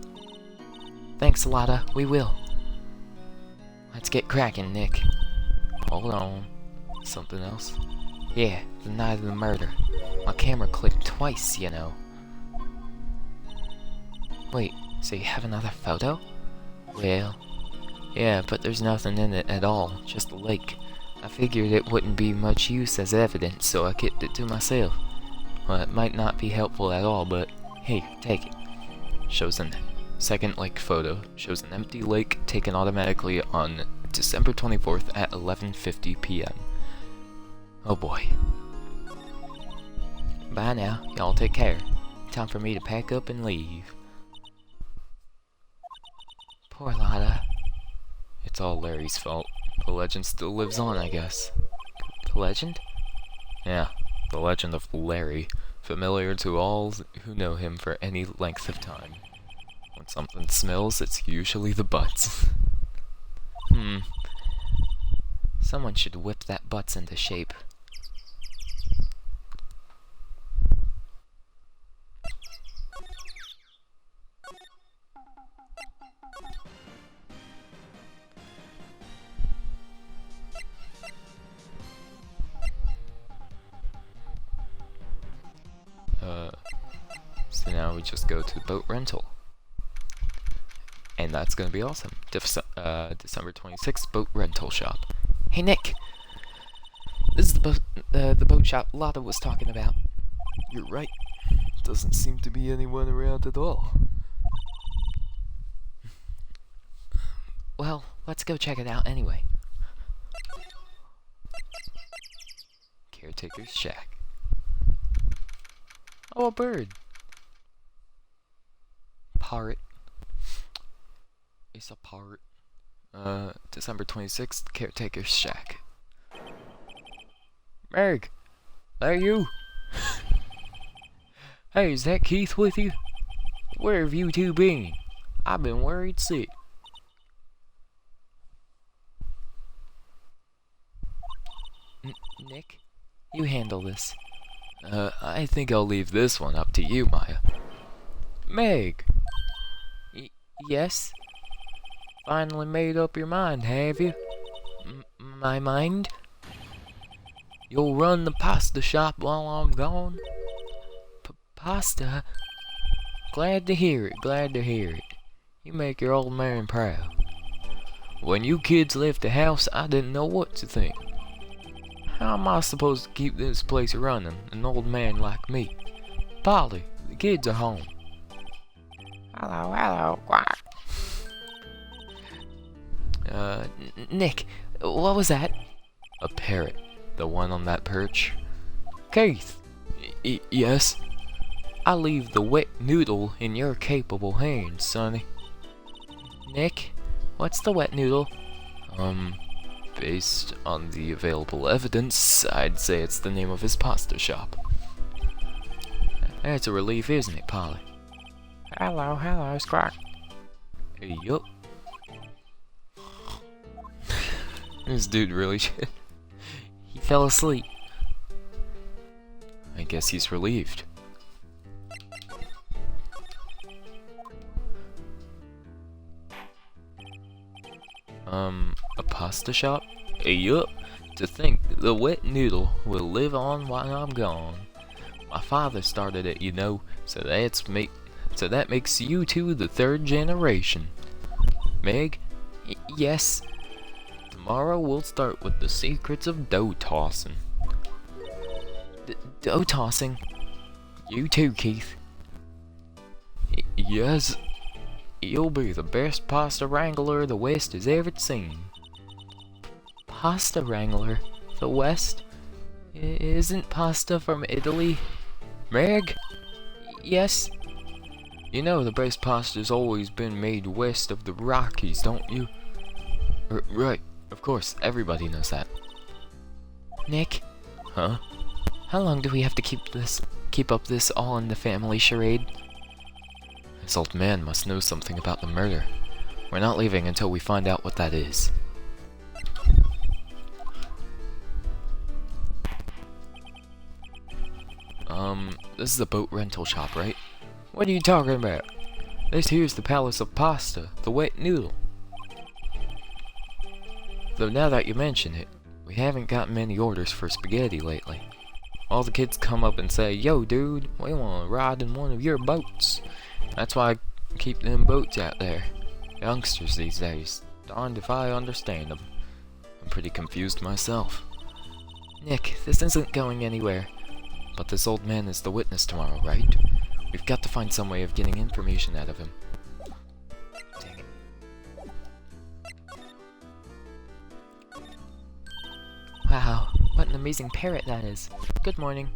Thanks, Lada. We will. Let's get cracking, Nick. Hold on. Something else? Yeah, the night of the murder. My camera clicked twice, you know. Wait, so you have another photo? Well, yeah, but there's nothing in it at all, just a lake. I figured it wouldn't be much use as evidence, so I kept it to myself. Well, it might not be helpful at all, but here, take it. Shows a second lake photo. Shows an empty lake taken automatically on December 24th at 11:50 p.m. Oh boy. Bye now. Y'all take care. Time for me to pack up and leave. Poor Lada. It's all Larry's fault. The legend still lives on, I guess. The legend? Yeah, the legend of Larry, familiar to all who know him for any length of time. When something smells, it's usually the butts. Someone should whip that butts into shape. So now we just go to the boat rental. And that's gonna be awesome. December 26th, boat rental shop. Hey Nick! This is the boat shop Lada was talking about. You're right. Doesn't seem to be anyone around at all. Well, let's go check it out anyway. Caretaker's shack. Oh, a bird. Parrot. It's a parrot. December 26th, caretaker's shack. Meg, there you? Hey, is that Keith with you? Where have you two been? I've been worried sick. Nick, you handle this. I think I'll leave this one up to you, Maya. Meg! Yes? Finally made up your mind, have you? My mind? You'll run the pasta shop while I'm gone? Pasta? Glad to hear it, glad to hear it. You make your old man proud. When you kids left the house, I didn't know what to think. How am I supposed to keep this place running, an old man like me? Polly, the kids are home. Hello, hello, quack. Nick, what was that? A parrot. The one on that perch. Keith. Yes? I leave the wet noodle in your capable hands, sonny. Nick, what's the wet noodle? Based on the available evidence, I'd say it's the name of his pasta shop. That's a relief, isn't it, Polly? Hello, hello, Squawk. Yup. This dude really He fell asleep. I guess he's relieved. A pasta shop? Yup. To think the wet noodle will live on while I'm gone. My father started it, you know, so that makes you two the third generation. Meg? Yes? Tomorrow we'll start with the secrets of dough tossing. Dough tossing? You too, Keith. Yes? You'll be the best pasta wrangler the West has ever seen. Pasta wrangler? The West? Isn't pasta from Italy? Meg? Yes? You know the best pasta's always been made west of the Rockies, don't you? Right, of course, everybody knows that. Nick, Huh? how long do we have to keep up this all in the family charade? This old man must know something about the murder. We're not leaving until we find out what that is. This is a boat rental shop, right? What are you talking about? This here's the Palace of Pasta, the wet noodle. Though now that you mention it, we haven't gotten many orders for spaghetti lately. All the kids come up and say, "Yo dude, we want to ride in one of your boats." That's why I keep them boats out there. Youngsters these days, darned if I understand them. I'm pretty confused myself. Nick, this isn't going anywhere. But this old man is the witness tomorrow, right? We've got to find some way of getting information out of him. Dang it. Wow, what an amazing parrot that is. Good morning.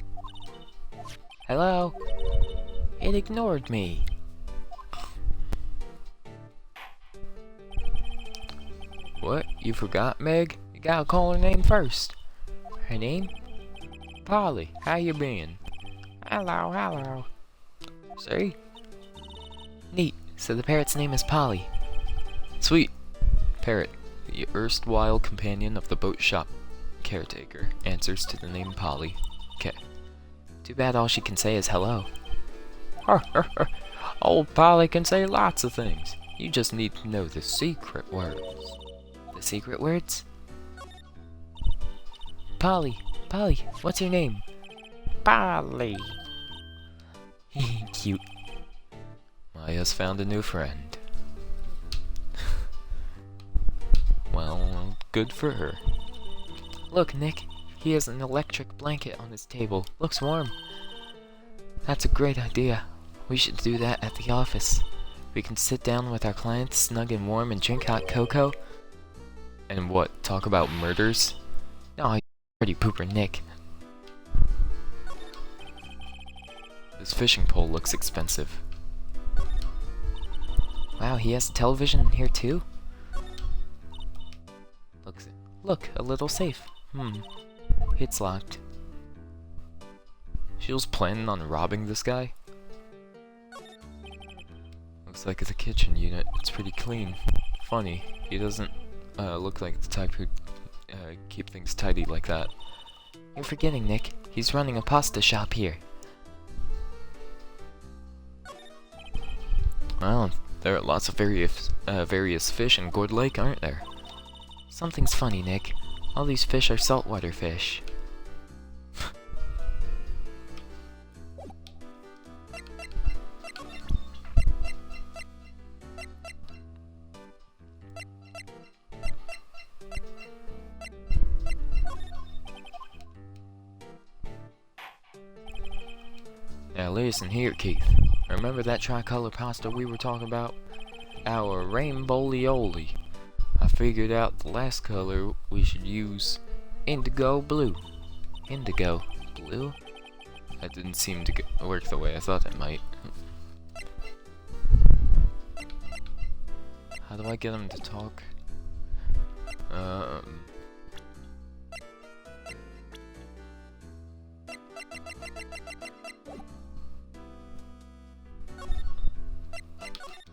Hello? It ignored me. What? You forgot, Meg? You gotta call her name first. Her name? Polly, how you been? Hello. See? Neat, so the parrot's name is Polly. Sweet. Parrot, the erstwhile companion of the boat shop caretaker, answers to the name Polly. Okay. Too bad all she can say is hello. Old Polly can say lots of things. You just need to know the secret words. The secret words? Polly, what's your name? Polly. Cute. Maya's found a new friend. Well, good for her. Look, Nick, he has an electric blanket on his table. Looks warm. That's a great idea. We should do that at the office. We can sit down with our clients, snug and warm, and drink hot cocoa. And what, talk about murders? No, you pretty pooper, Nick. This fishing pole looks expensive. Wow, he has a television in here too? Look, a little safe. It's locked. She was planning on robbing this guy? Looks like it's a kitchen unit. It's pretty clean. Funny, he doesn't look like the type who'd keep things tidy like that. You're forgetting, Nick. He's running a pasta shop here. Well, there are lots of various fish in Gourd Lake, aren't there? Something's funny, Nick. All these fish are saltwater fish. Now listen here, Keith. Remember that tricolor pasta we were talking about? Our rainbow-lioli. I figured out the last color we should use indigo blue. Indigo blue? That didn't seem to work the way I thought it might. How do I get him to talk?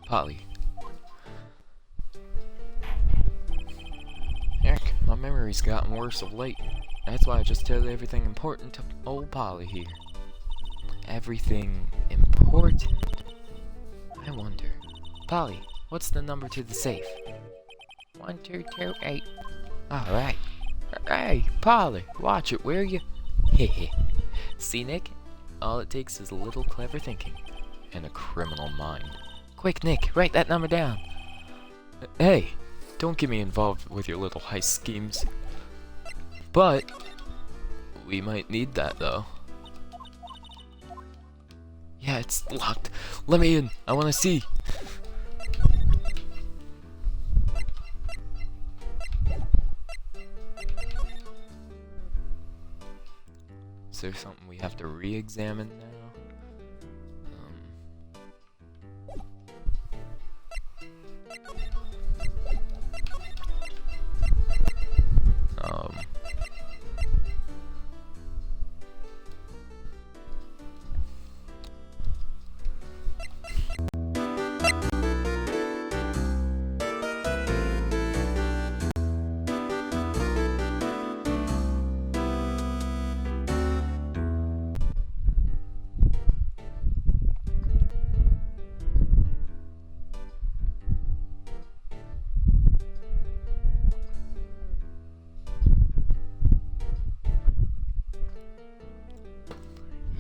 Polly. Heck, my memory's gotten worse of late. That's why I just tell everything important to old Polly here. Everything important? I wonder. Polly, what's the number to the safe? 1228. Alright. Hey, Polly, watch it, will you? Hehe. See, Nick? All it takes is a little clever thinking. And a criminal mind. Quick, Nick, write that number down. Hey, don't get me involved with your little heist schemes. But we might need that, though. Yeah, it's locked. Let me in. I want to see. Is there something we have to re-examine now? Um,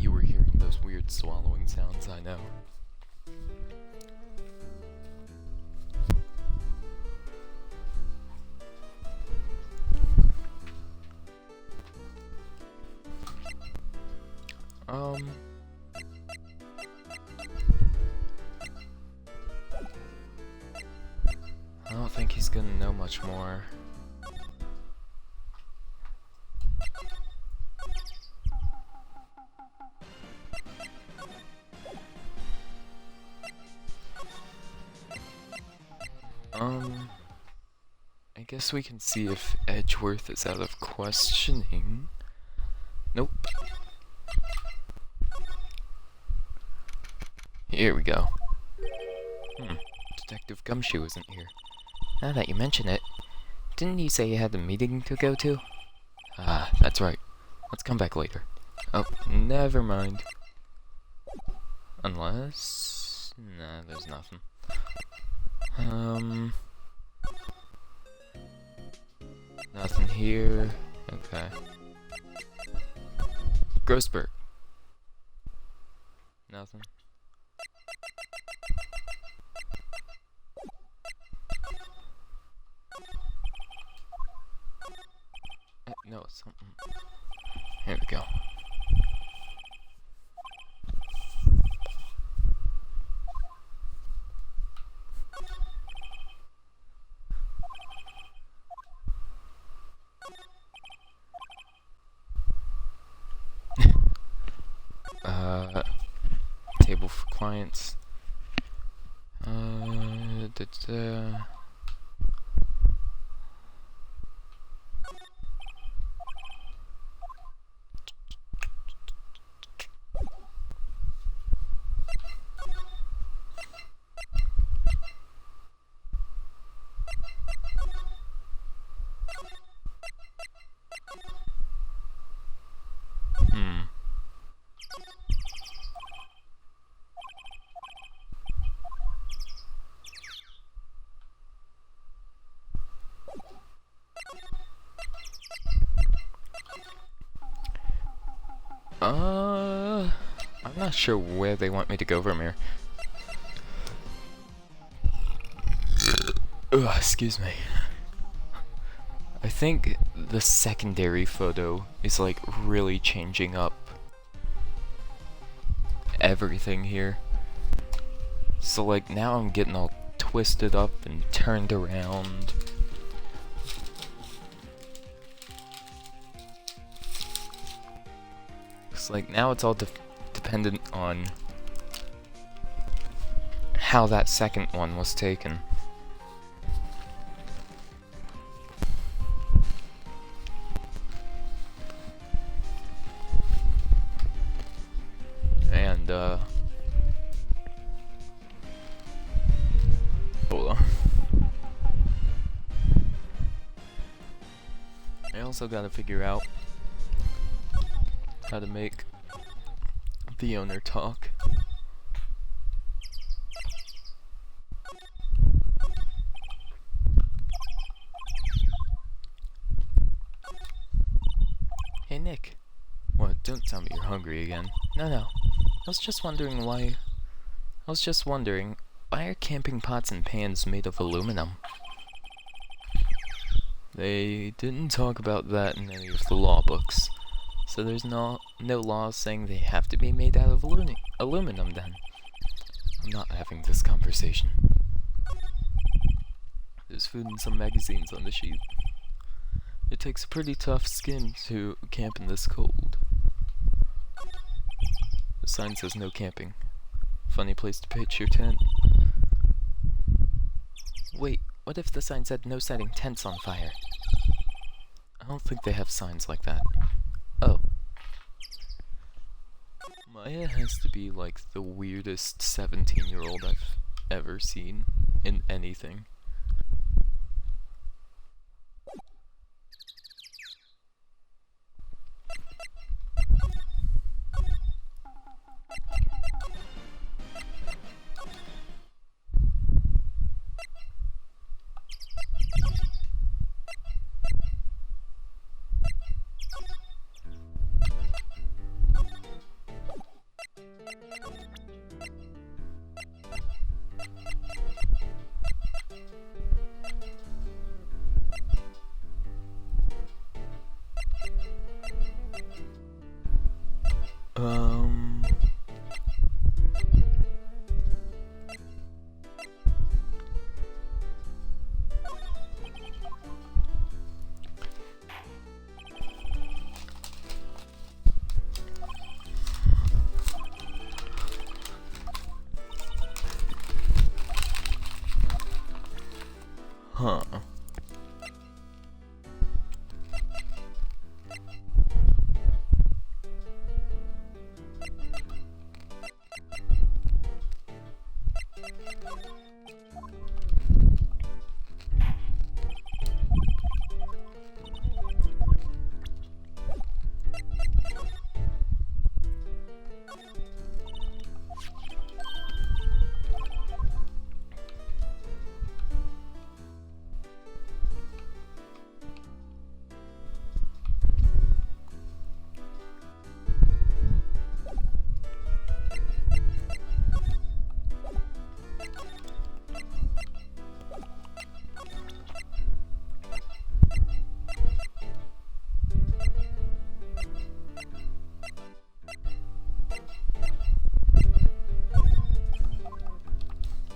You were hearing those weird swallowing sounds, I know. I don't think he's gonna know much more. I guess we can see if Edgeworth is out of questioning. Nope. Here we go. Detective Gumshoe isn't here. Now that you mention it, didn't you say you had a meeting to go to? Ah, that's right. Let's come back later. Oh, never mind. Unless... Nah, there's nothing. Nothing here. Okay. Grossberg. Nothing. No, something. Here we go. Table for clients. I'm not sure where they want me to go from here. Ugh, excuse me. I think the secondary photo is like really changing up everything here. So like now I'm getting all twisted up and turned around. Like now it's all dependent on how that second one was taken. And hold on. I also gotta figure out how to make the owner talk. Hey Nick. What? Don't tell me you're hungry again. No. I was just wondering why are camping pots and pans made of aluminum? They didn't talk about that in any of the law books. So there's no law saying they have to be made out of aluminum then? I'm not having this conversation. There's food and some magazines on the sheet. It takes a pretty tough skin to camp in this cold. sign says no camping. Funny place to pitch your tent. Wait, what if the sign said no setting tents on fire? I don't think they have signs like that. Oh. Maya has to be like the weirdest 17-year-old I've ever seen in anything. Huh.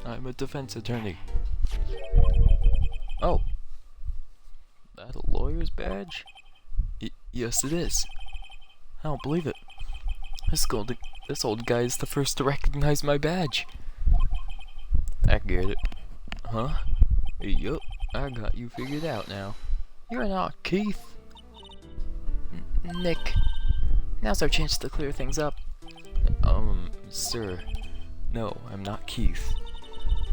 I'm a defense attorney. Oh, That a lawyer's badge? Yes, it is. I don't believe it. This old guy is the first to recognize my badge. I get it. Huh? Yup, I got you figured out now. You're not Keith. Nick. Now's our chance to clear things up. Sir. No, I'm not Keith.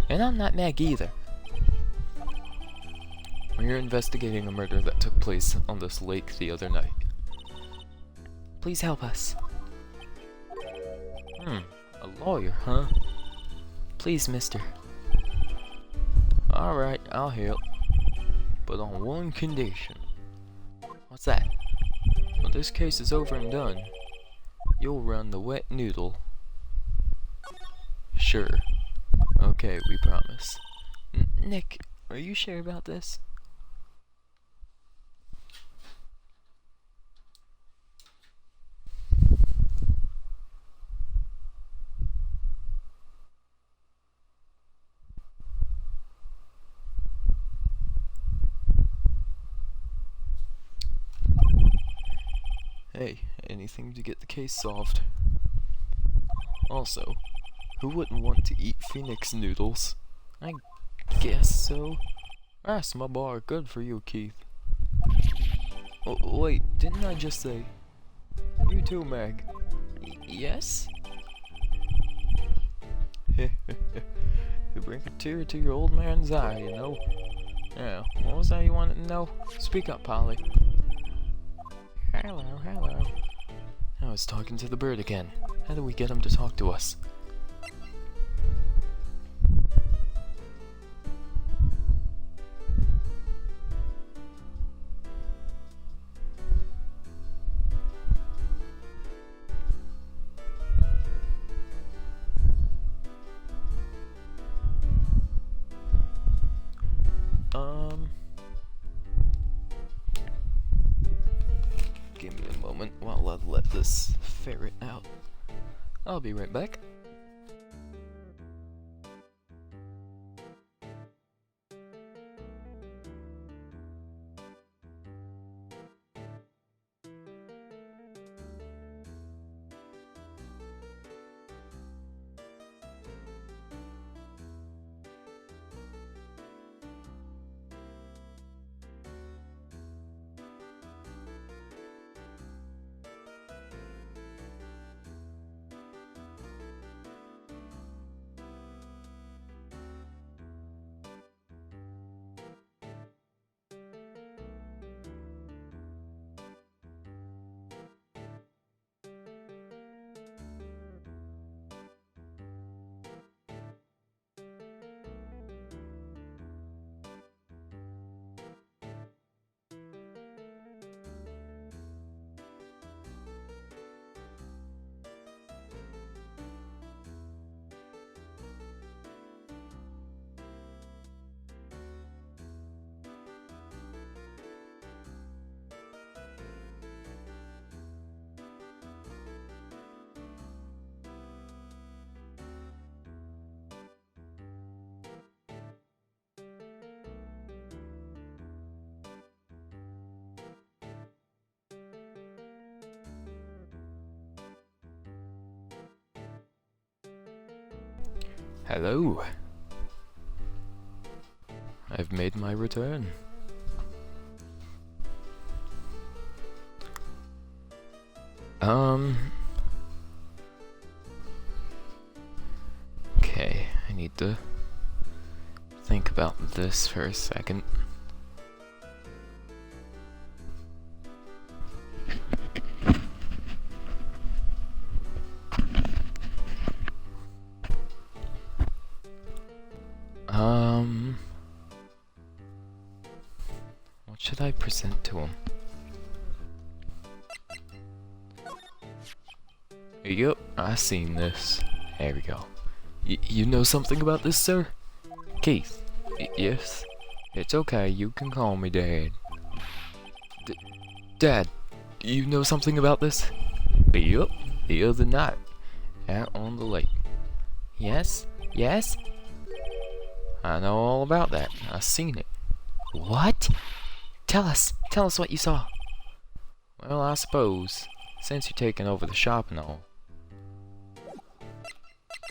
And I'm not Meg either. We're investigating a murder that took place on this lake the other night. Please help us. A lawyer, huh? Please, mister. Alright, I'll help. But on one condition. What's that? When this case is over and done, you'll run the wet noodle. Sure. Okay, we promise. Nick, are you sure about this? Hey, anything to get the case solved. Also, who wouldn't want to eat Phoenix noodles? I guess so. That's my bar. Good for you, Keith. Oh, wait, didn't I just say... You too, Meg. Yes? You bring a tear to your old man's eye, you know? Yeah, what was that you wanted to know? Speak up, Polly. Hello, hello. I was talking to the bird again. How do we get him to talk to us? Give me a moment while I let this ferret out. I'll be right back. Hello. I've made my return. Okay, I need to think about this for a second. What should I present to him? Yup, I seen this. There we go. You know something about this, sir? Keith. Yes? It's okay, you can call me Dad. Dad, you know something about this? Yup, the other night, out on the lake. Yes? Yes? I know all about that. I seen it. What? Tell us what you saw. Well, I suppose, since you're taking over the shop and all.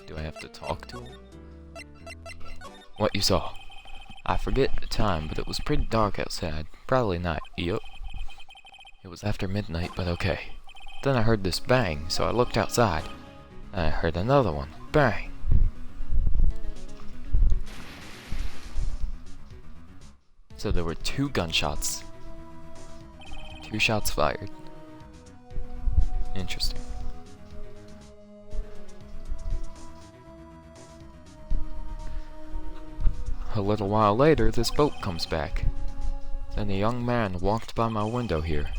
Do I have to talk to him? What you saw? I forget the time, but it was pretty dark outside. Probably night. Yup. It was after midnight, but okay. Then I heard this bang, so I looked outside. And I heard another one. Bang. So there were 2 gunshots. 2 shots fired. Interesting. A little while later, this boat comes back. Then a young man walked by my window here.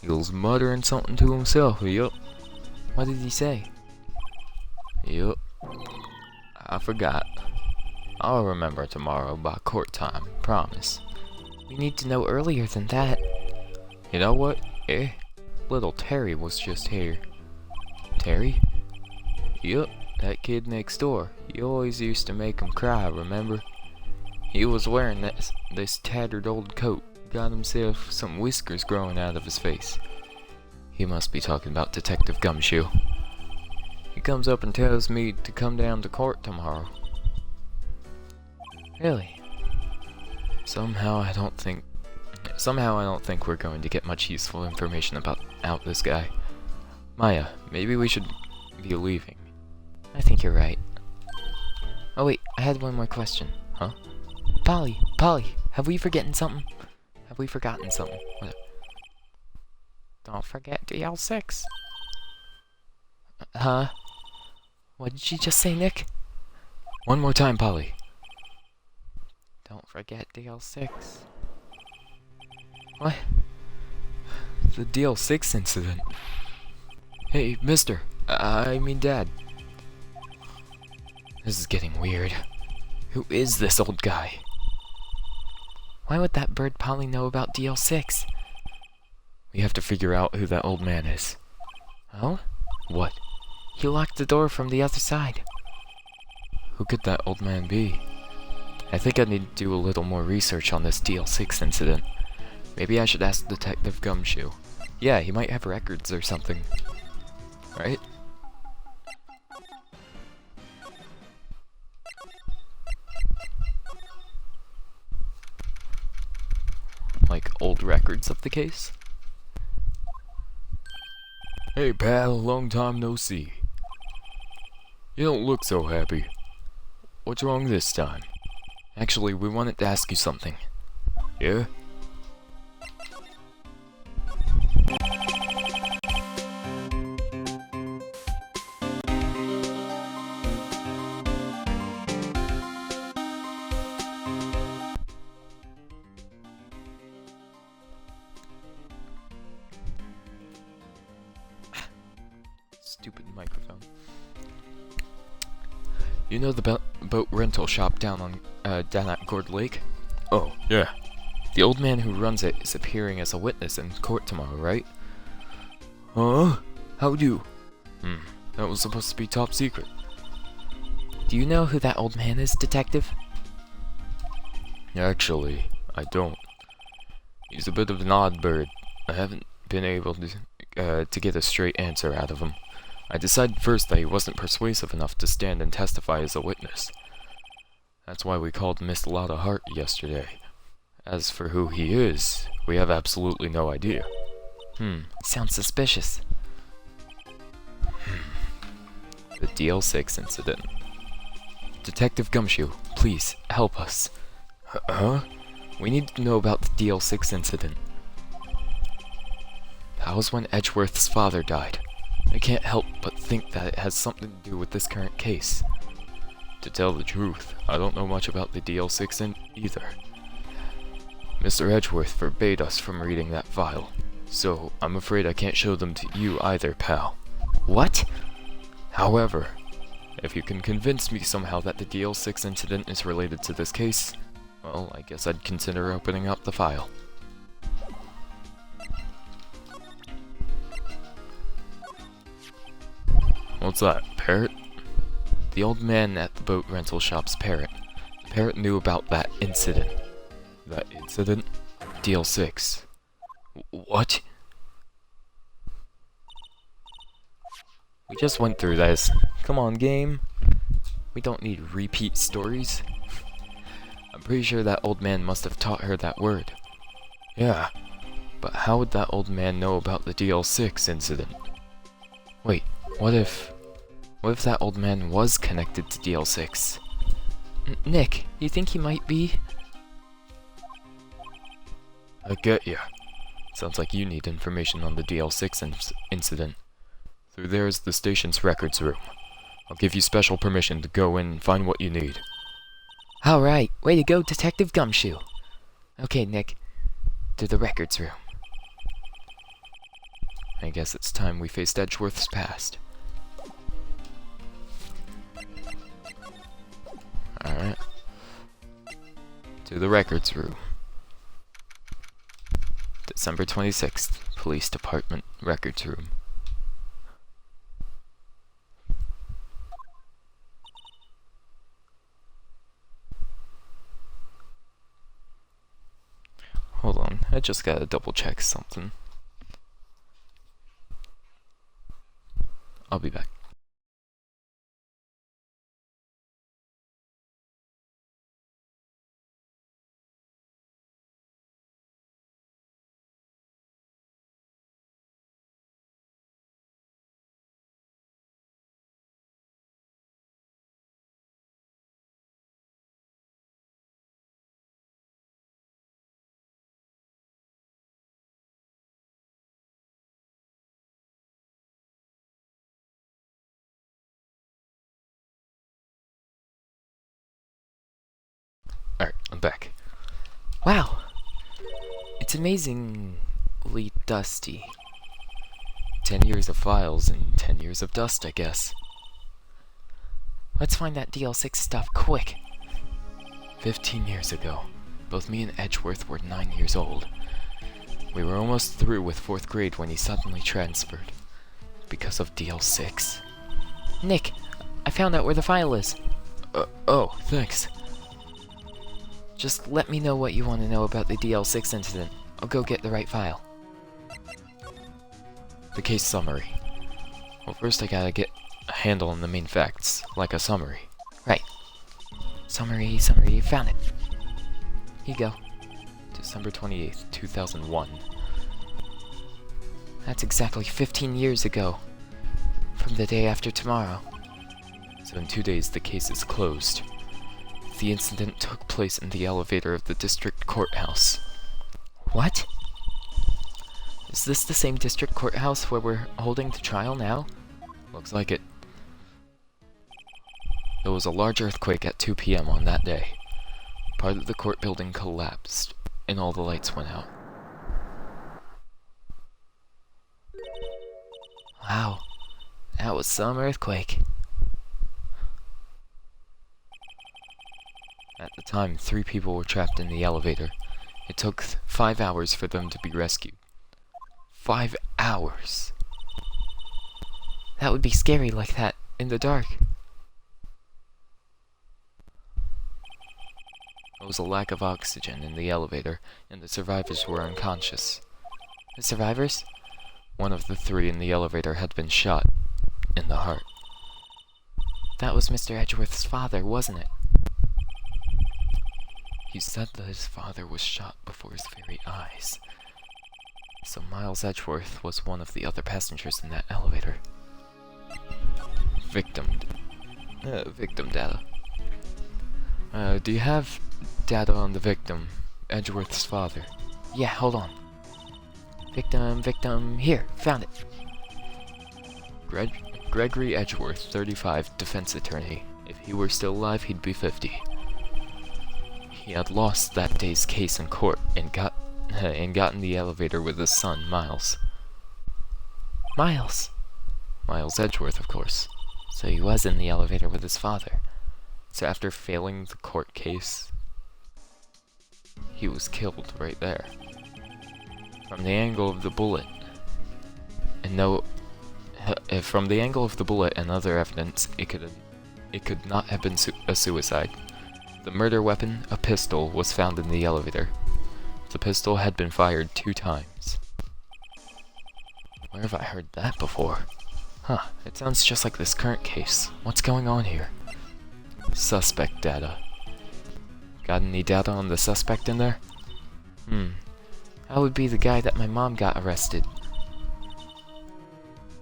He was muttering something to himself, yup. What did he say? Yup. I forgot. I'll remember tomorrow by court time, promise. We need to know earlier than that. You know what? Little Terry was just here. Terry? Yup, that kid next door. You always used to make him cry, remember? He was wearing this tattered old coat. Got himself some whiskers growing out of his face. He must be talking about Detective Gumshoe. He comes up and tells me to come down to court tomorrow. Really? Somehow I don't think we're going to get much useful information about this guy. Maya, maybe we should be leaving. I think you're right. Oh wait, I had one more question. Huh? Polly, have we forgotten something? What? Don't forget DL-6. Huh? What did she just say, Nick? One more time, Polly. Don't forget DL-6. What? The DL-6 incident. Hey, mister. I mean Dad. This is getting weird. Who is this old guy? Why would that bird Polly know about DL-6? We have to figure out who that old man is. Oh? What? He locked the door from the other side. Who could that old man be? I think I need to do a little more research on this DL-6 incident. Maybe I should ask Detective Gumshoe. Yeah, he might have records or something. Right? Like old records of the case? Hey pal, long time no see. You don't look so happy. What's wrong this time? Actually, we wanted to ask you something. Yeah? Stupid microphone. You know the boat rental shop down at Gord Lake? Oh, yeah. The old man who runs it is appearing as a witness in court tomorrow, right? Huh? How do? That was supposed to be top secret. Do you know who that old man is, Detective? Actually, I don't. He's a bit of an odd bird. I haven't been able to get a straight answer out of him. I decided first that he wasn't persuasive enough to stand and testify as a witness. That's why we called Miss Lada Hart yesterday. As for who he is, we have absolutely no idea. Sounds suspicious. The DL-6 incident. Detective Gumshoe, please, help us. Huh? We need to know about the DL-6 incident. That was when Edgeworth's father died. I can't help but think that it has something to do with this current case. To tell the truth, I don't know much about the DL-6 either. Mr. Edgeworth forbade us from reading that file, so I'm afraid I can't show them to you either, pal. What? However, if you can convince me somehow that the DL-6 incident is related to this case, well, I guess I'd consider opening up the file. What's that, parrot? The old man at the boat rental shop's parrot. The parrot knew about that incident. That incident? DL-6. What? We just went through this. Come on, game. We don't need repeat stories. I'm pretty sure that old man must have taught her that word. Yeah. But how would that old man know about the DL-6 incident? Wait, what if that old man was connected to DL-6? Nick, you think he might be? I get ya. Sounds like you need information on the DL-6 incident. Through there is the station's records room. I'll give you special permission to go in and find what you need. Alright, way to go, Detective Gumshoe. Okay, Nick, to the records room. I guess it's time we faced Edgeworth's past. Alright. To the records room. December 26th, Police Department Records Room. Hold on, I just gotta double check something. I'll be back. Alright, I'm back. Wow. It's amazingly dusty. 10 years of files and 10 years of dust, I guess. Let's find that DL-6 stuff quick. 15 years ago, both me and Edgeworth were 9 years old. We were almost through with 4th grade when he suddenly transferred. Because of DL-6. Nick, I found out where the file is. Oh, thanks. Just let me know what you want to know about the DL-6 incident. I'll go get the right file. The case summary. Well, first I gotta get a handle on the main facts, like a summary. Right. Summary, found it. Here you go. December 28th, 2001. That's exactly 15 years ago. From the day after tomorrow. So in 2 days the case is closed. The incident took place in the elevator of the district courthouse. What? Is this the same district courthouse where we're holding the trial now? Looks like it. There was a large earthquake at 2 p.m. on that day. Part of the court building collapsed, and all the lights went out. Wow. That was some earthquake. At the time, 3 people were trapped in the elevator. It took 5 hours for them to be rescued. 5 hours! That would be scary like that, in the dark. There was a lack of oxygen in the elevator, and the survivors were unconscious. The survivors? One of the 3 in the elevator had been shot, in the heart. That was Mr. Edgeworth's father, wasn't it? He said that his father was shot before his very eyes. So Miles Edgeworth was one of the other passengers in that elevator. Victim data. Do you have data on the victim, Edgeworth's father? Yeah, hold on. Victim, here, found it. Gregory Edgeworth, 35, defense attorney. If he were still alive, he'd be 50. He had lost that day's case in court and got in the elevator with his son, Miles. Miles. Miles Edgeworth, of course. So he was in the elevator with his father. So after failing the court case, he was killed right there. From the angle of the bullet, from the angle of the bullet and other evidence, it could not have been a suicide. The murder weapon, a pistol, was found in the elevator. The pistol had been fired 2 times. Where have I heard that before? Huh, it sounds just like this current case. What's going on here? Suspect data. Got any data on the suspect in there? That would be the guy that my mom got arrested.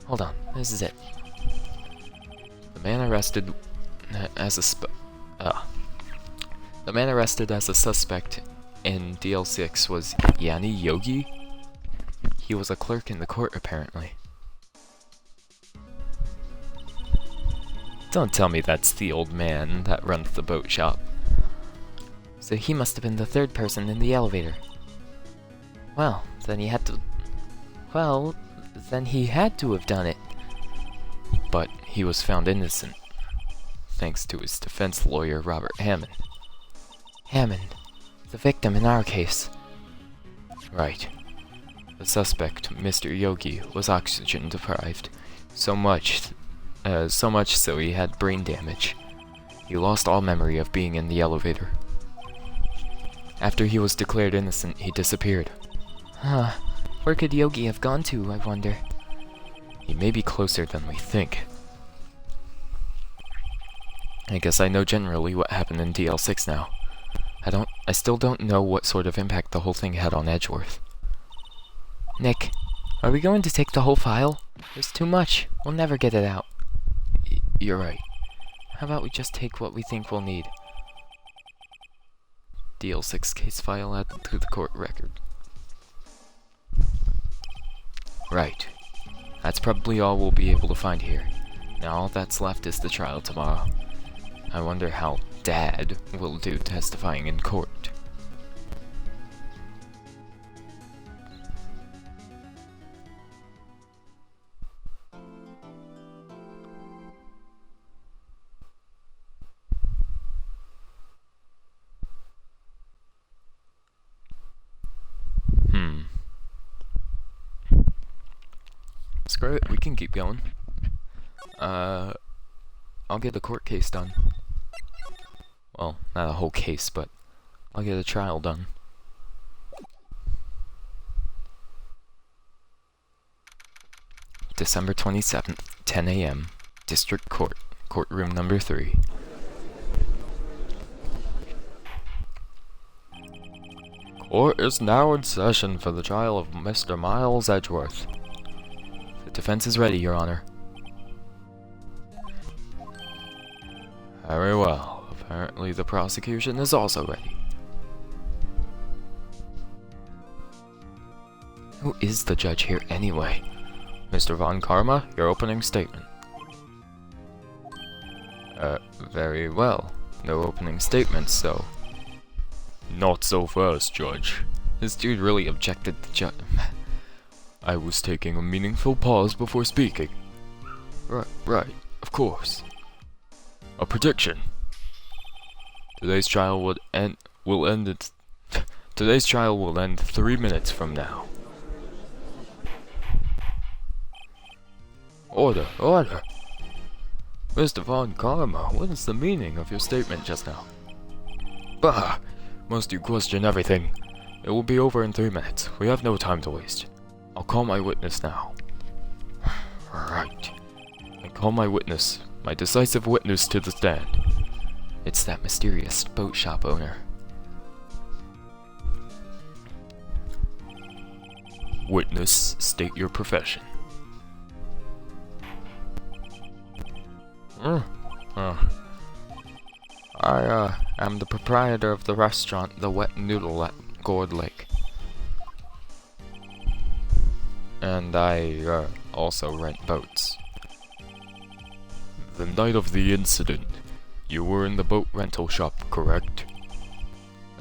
Hold on, this is it. The man arrested as a suspect in DL-6 was Yanni Yogi? He was a clerk in the court, apparently. Don't tell me that's the old man that runs the boat shop. So he must have been the 3rd person in the elevator. Well, then he had to have done it. But he was found innocent, thanks to his defense lawyer, Robert Hammond. Hammond, the victim in our case. Right. The suspect, Mr. Yogi, was oxygen deprived, so much so he had brain damage. He lost all memory of being in the elevator. After he was declared innocent, he disappeared. Huh. Where could Yogi have gone to, I wonder? He may be closer than we think. I guess I know generally what happened in DL-6 now. I still don't know what sort of impact the whole thing had on Edgeworth. Nick, are we going to take the whole file? There's too much. We'll never get it out. You're right. How about we just take what we think we'll need? DL-6 case file added to the court record. Right. That's probably all we'll be able to find here. Now all that's left is the trial tomorrow. I wonder how Dad will do testifying in court. Screw it, we can keep going. I'll get the court case done. Well, not a whole case, but I'll get a trial done. December 27th, 10 a.m., District Court, Courtroom number 3. Court is now in session for the trial of Mr. Miles Edgeworth. The defense is ready, Your Honor. Very well. Apparently the prosecution is also ready. Who is the judge here anyway? Mr. Von Karma, your opening statement. Very well. No opening statements, so... Not so fast, Judge. This dude really objected to I was taking a meaningful pause before speaking. Right, of course. A prediction. Today's trial will end 3 minutes from now. Order. Mr. Von Karma, what is the meaning of your statement just now? Bah! Must you question everything? It will be over in 3 minutes. We have no time to waste. I'll call my witness now. Right. I Call my witness, my decisive witness to the stand. It's that mysterious boat shop owner. Witness, state your profession. I am the proprietor of the restaurant, the Wet Noodle at Gourd Lake. And I also rent boats. The night of the incident, you were in the boat rental shop, correct?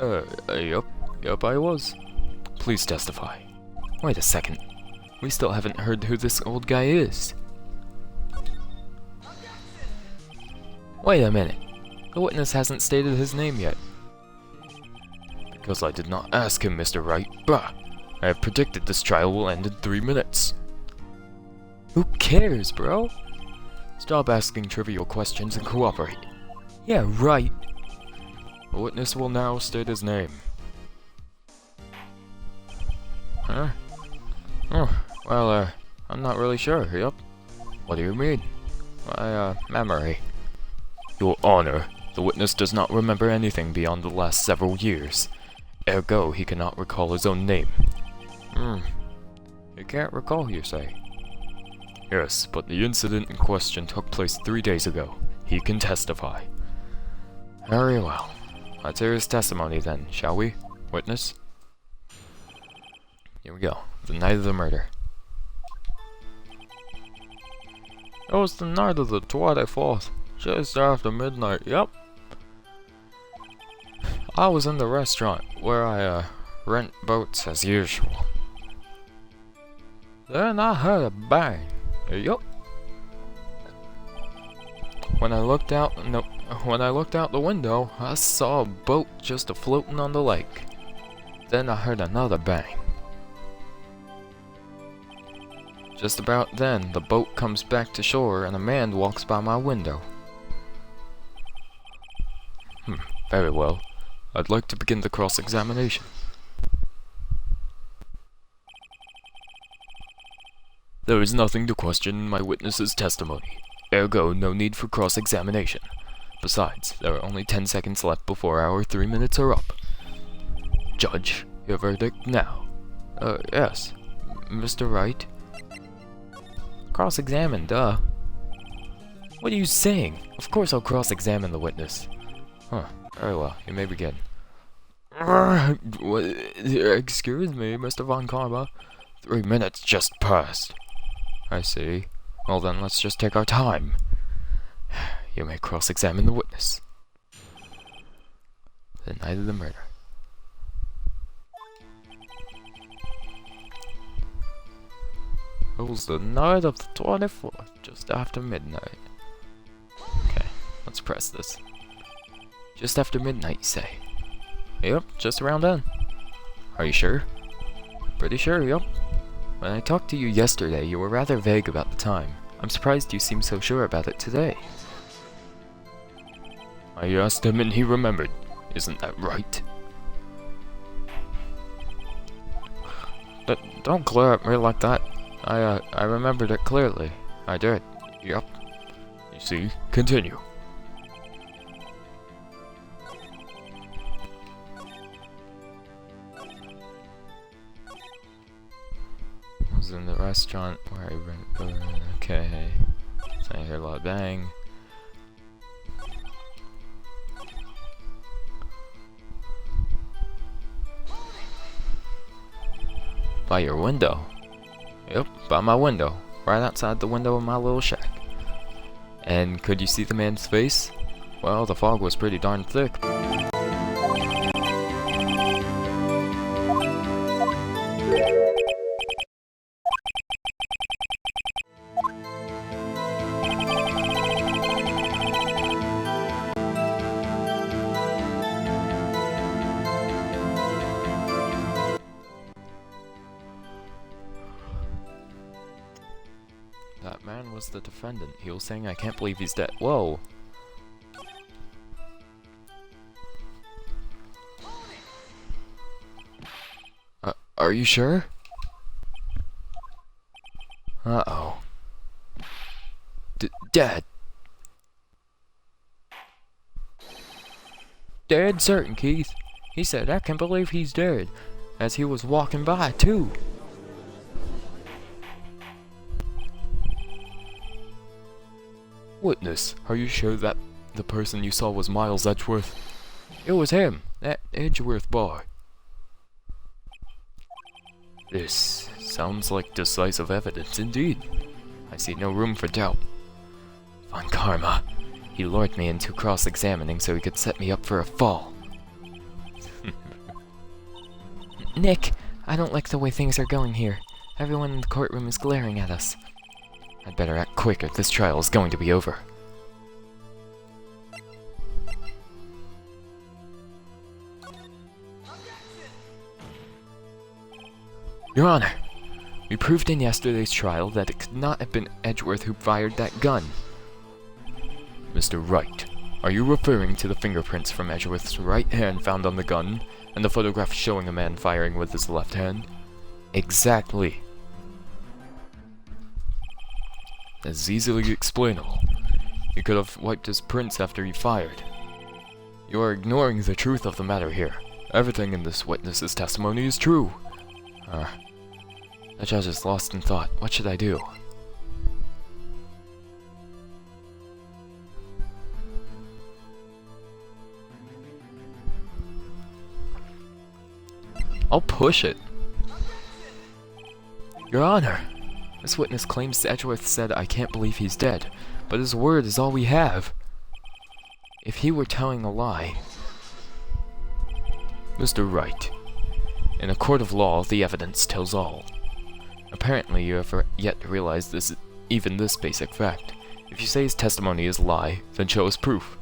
Yep, I was. Please testify. Wait a second. We still haven't heard who this old guy is. Wait a minute. The witness hasn't stated his name yet. Because I did not ask him, Mr. Wright. Bah! I have predicted this trial will end in 3 minutes. Who cares, bro? Stop asking trivial questions and cooperate. Yeah, right. The witness will now state his name. Huh? Well, I'm not really sure, yep. What do you mean? My, memory. Your Honor, the witness does not remember anything beyond the last several years. Ergo, he cannot recall his own name. You can't recall, you say? Yes, but the incident in question took place 3 days ago. He can testify. Very well. Let's hear his testimony then, shall we, witness? Here we go. The night of the murder. It was the night of the 24th, just after midnight, yep. I was in the restaurant, where I, rent boats as usual. Then I heard a bang. Yup. When I looked out the window, I saw a boat just a-floating on the lake. Then I heard another bang. Just about then, the boat comes back to shore and a man walks by my window. Very well. I'd like to begin the cross-examination. There is nothing to question in my witness's testimony. Ergo, no need for cross-examination. Besides, there are only 10 seconds left before our 3 minutes are up. Judge, your verdict now. Yes. Mr. Wright? Cross-examine, duh. What are you saying? Of course I'll cross-examine the witness. Very well, you may begin. Excuse me, Mr. Von Karma. 3 minutes just passed. I see. Well then, let's just take our time. You may cross-examine the witness. The night of the murder. It was the night of the 24th, just after midnight. Okay, let's press this. Just after midnight, you say? Yep, just around then. Are you sure? Pretty sure, yep. When I talked to you yesterday, you were rather vague about the time. I'm surprised you seem so sure about it today. I asked him and he remembered. Isn't that right? Don't glare at me like that. I remembered it clearly. I did. Yep. You see? Continue. I was in the restaurant where I rent. Okay. So I hear a lot of bang. By your window? Yep, by my window. Right outside the window of my little shack. And could you see the man's face? Well, the fog was pretty darn thick. That man was the defendant. He was saying, I can't believe he's dead. Whoa. Are you sure? Uh-oh. dead. Dead certain, Keith. He said, I can't believe he's dead, as he was walking by, too. Witness, are you sure that the person you saw was Miles Edgeworth? It was him, that Edgeworth boy. This sounds like decisive evidence indeed. I see no room for doubt. Von Karma. He lured me into cross-examining so he could set me up for a fall. Nick, I don't like the way things are going here. Everyone in the courtroom is glaring at us. I'd better act quick or this trial is going to be over. Your Honor, we proved in yesterday's trial that it could not have been Edgeworth who fired that gun. Mr. Wright, are you referring to the fingerprints from Edgeworth's right hand found on the gun, and the photograph showing a man firing with his left hand? Exactly. That's easily explainable. He could have wiped his prints after he fired. You are ignoring the truth of the matter here. Everything in this witness's testimony is true. The judge is lost in thought. What should I do? I'll push it. Your Honor, this witness claims Edgeworth said I can't believe he's dead, but his word is all we have. If he were telling a lie... Mr. Wright, in a court of law, the evidence tells all. Apparently you have yet to realize even this basic fact. If you say his testimony is a lie, then show us proof.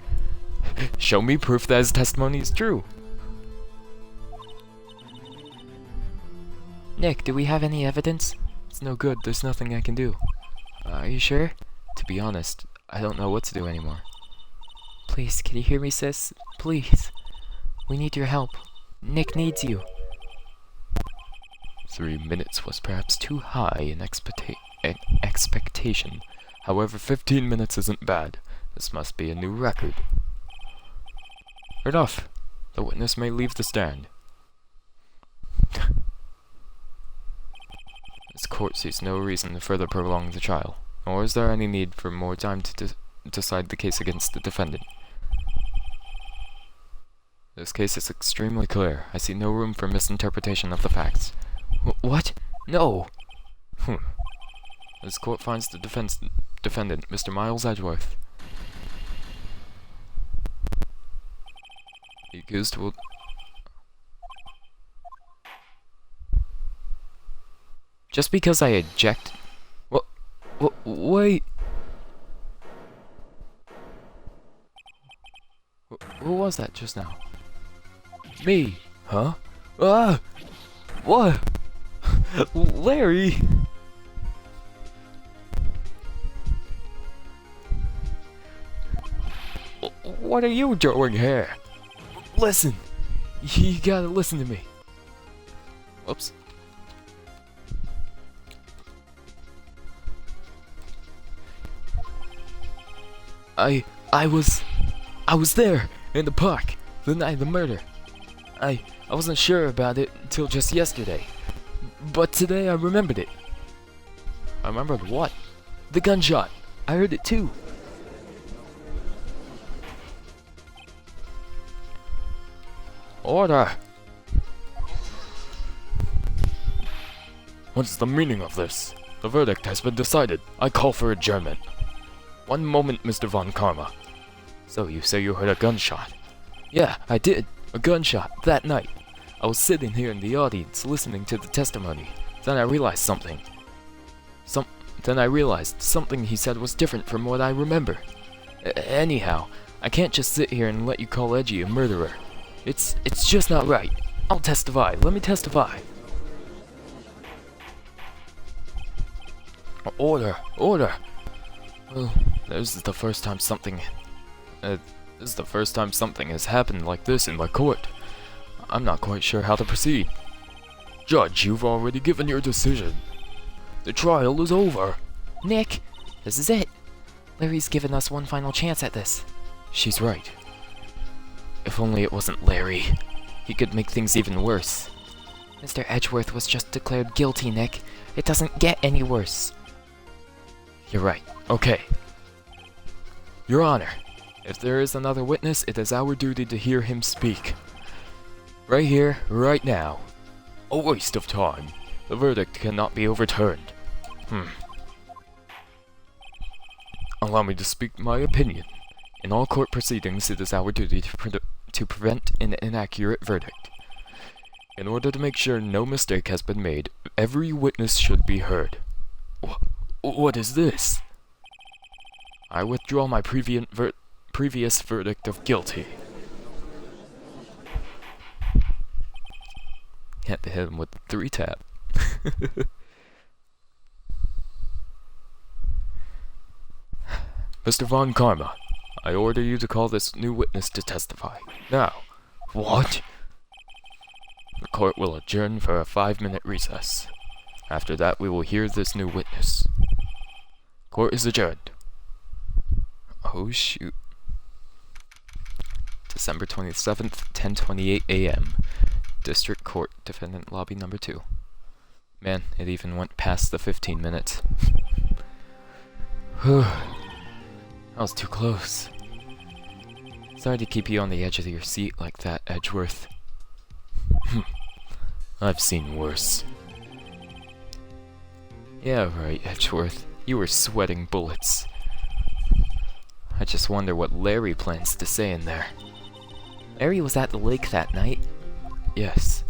Show me proof that his testimony is true. Nick, do we have any evidence? It's no good, there's nothing I can do. Are you sure? To be honest, I don't know what to do anymore. Please, can you hear me, sis? Please. We need your help. Nick needs you. 3 minutes was perhaps too high in expectation. However, 15 minutes isn't bad. This must be a new record. Enough. The witness may leave the stand. This court sees no reason to further prolong the trial, nor is there any need for more time to decide the case against the defendant. This case is extremely clear. I see no room for misinterpretation of the facts. What? No! This court finds the defendant, Mr. Miles Edgeworth. The accused will... Just because I eject... Wait! Who was that just now? Me! Huh? Ah! What? Larry! What are you doing here? Listen! You gotta listen to me. Whoops. I was there in the park the night of the murder. I wasn't sure about it until just yesterday, but today I remembered it. I remembered what? The gunshot. I heard it too. Order! What's the meaning of this? The verdict has been decided. I call for adjournment. One moment, Mr. Von Karma. So you say you heard a gunshot? Yeah, I did. A gunshot that night. I was sitting here in the audience listening to the testimony. Then I realized something. Then I realized something he said was different from what I remember. Anyhow, I can't just sit here and let you call Edgy a murderer. It's just not right. I'll testify. Let me testify. Order! Order! Well, this is the first time something has happened like this in my court. I'm not quite sure how to proceed. Judge, you've already given your decision. The trial is over. Nick, this is it. Larry's given us one final chance at this. She's right. If only it wasn't Larry. He could make things even worse. Mr. Edgeworth was just declared guilty, Nick. It doesn't get any worse. You're right. Okay. Your Honor, if there is another witness, it is our duty to hear him speak. Right here, right now. A waste of time. The verdict cannot be overturned. Allow me to speak my opinion. In all court proceedings, it is our duty to prevent an inaccurate verdict. In order to make sure no mistake has been made, every witness should be heard. What is this? I withdraw my previous verdict of guilty. Had to hit him with the 3-tap. Mr. Von Karma, I order you to call this new witness to testify. Now. What? The court will adjourn for a 5-minute recess. After that, we will hear this new witness. Court is adjourned. Oh shoot. December 27th, 10:28 a.m. District Court, Defendant Lobby Number 2. Man, it even went past the 15 minutes. Whew. That was too close. Sorry to keep you on the edge of your seat like that, Edgeworth. I've seen worse. Yeah, right, Edgeworth. You were sweating bullets. I just wonder what Larry plans to say in there. Larry was at the lake that night. Yes.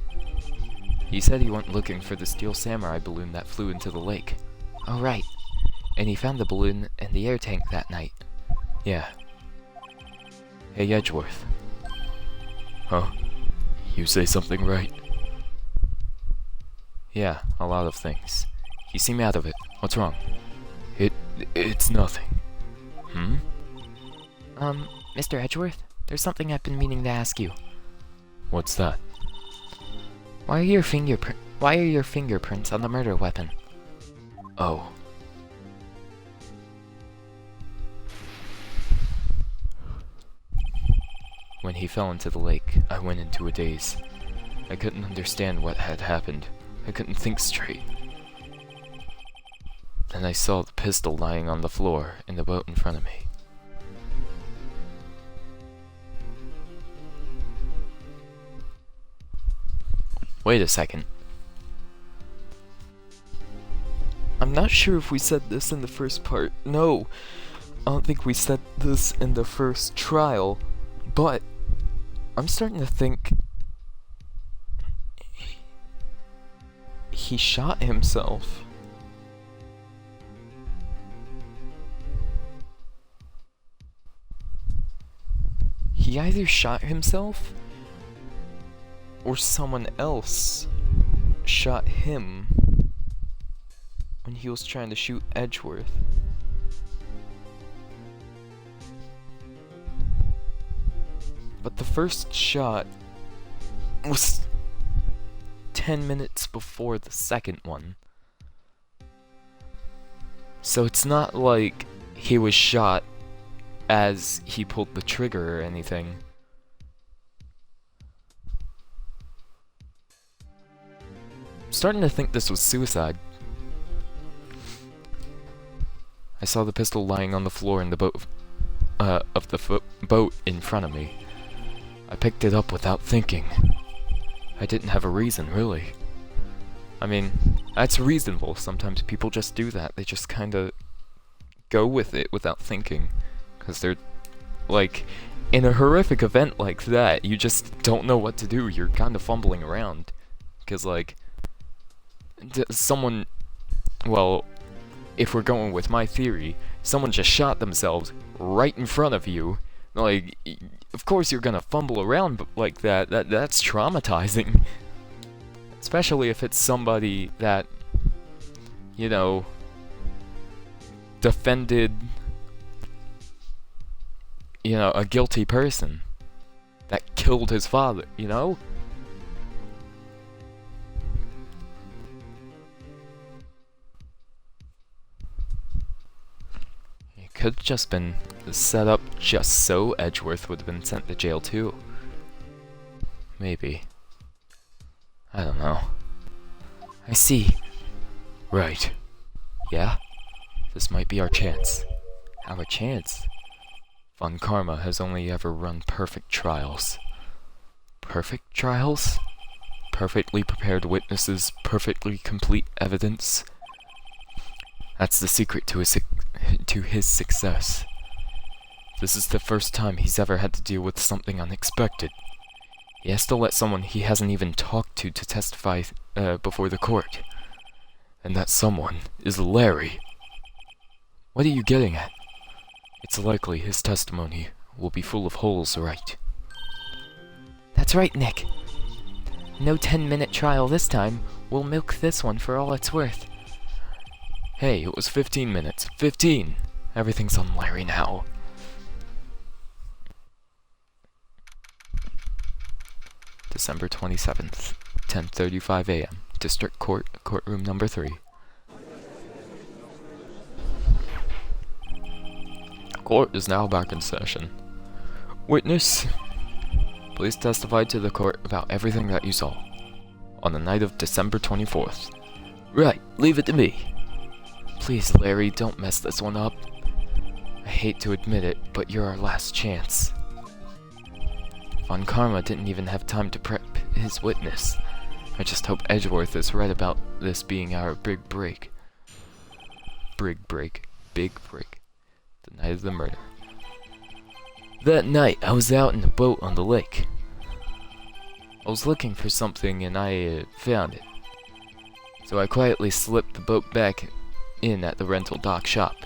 He said he went looking for the Steel Samurai balloon that flew into the lake. Oh, right. And he found the balloon in the air tank that night. Yeah. Hey, Edgeworth. Huh? You say something right? Yeah, a lot of things. You seem out of it. What's wrong? It's nothing. Mr. Edgeworth, there's something I've been meaning to ask you. What's that? Why are your fingerprints on the murder weapon? Oh. When he fell into the lake, I went into a daze. I couldn't understand what had happened. I couldn't think straight. Then I saw the pistol lying on the floor in the boat in front of me. Wait a second. I'm not sure if we said this in the first part. No, I don't think we said this in the first trial, but I'm starting to think he shot himself. He either shot himself or someone else shot him when he was trying to shoot Edgeworth. But the first shot was 10 minutes before the second one. So it's not like he was shot as he pulled the trigger or anything. I'm starting to think this was suicide. I saw the pistol lying on the floor in the boat boat in front of me. I picked it up without thinking. I didn't have a reason, really. I mean, that's reasonable. Sometimes people just do that. They just kinda go with it without thinking. Because they're, like, in a horrific event like that, you just don't know what to do. You're kind of fumbling around. Because, like, someone, well, if we're going with my theory, someone just shot themselves right in front of you. Like, of course you're gonna fumble around like that. That's traumatizing. Especially if it's somebody that, you know, defended, you know, a guilty person that killed his father, you know? could have just been set up just so Edgeworth would have been sent to jail too. Maybe. I don't know. I see. Right. Yeah? This might be our chance. Our chance. Von Karma has only ever run perfect trials. Perfect trials? Perfectly prepared witnesses, perfectly complete evidence. That's the secret to his success. This is the first time he's ever had to deal with something unexpected. He has to let someone he hasn't even talked to testify before the court. And that someone is Larry. What are you getting at? It's likely his testimony will be full of holes, right? That's right, Nick. No 10-minute trial this time. We'll milk this one for all it's worth. Hey, it was 15 minutes. 15! Everything's on Larry now. December 27th, 10:35 a.m. District Court, courtroom number 3. Court is now back in session. Witness, please testify to the court about everything that you saw on the night of December 24th. Right, leave it to me. Please, Larry, don't mess this one up. I hate to admit it, but you're our last chance. Von Karma didn't even have time to prep his witness. I just hope Edgeworth is right about this being our big break. Big break. The night of the murder. That night, I was out in a boat on the lake. I was looking for something and I found it. So I quietly slipped the boat back in at the rental dock shop.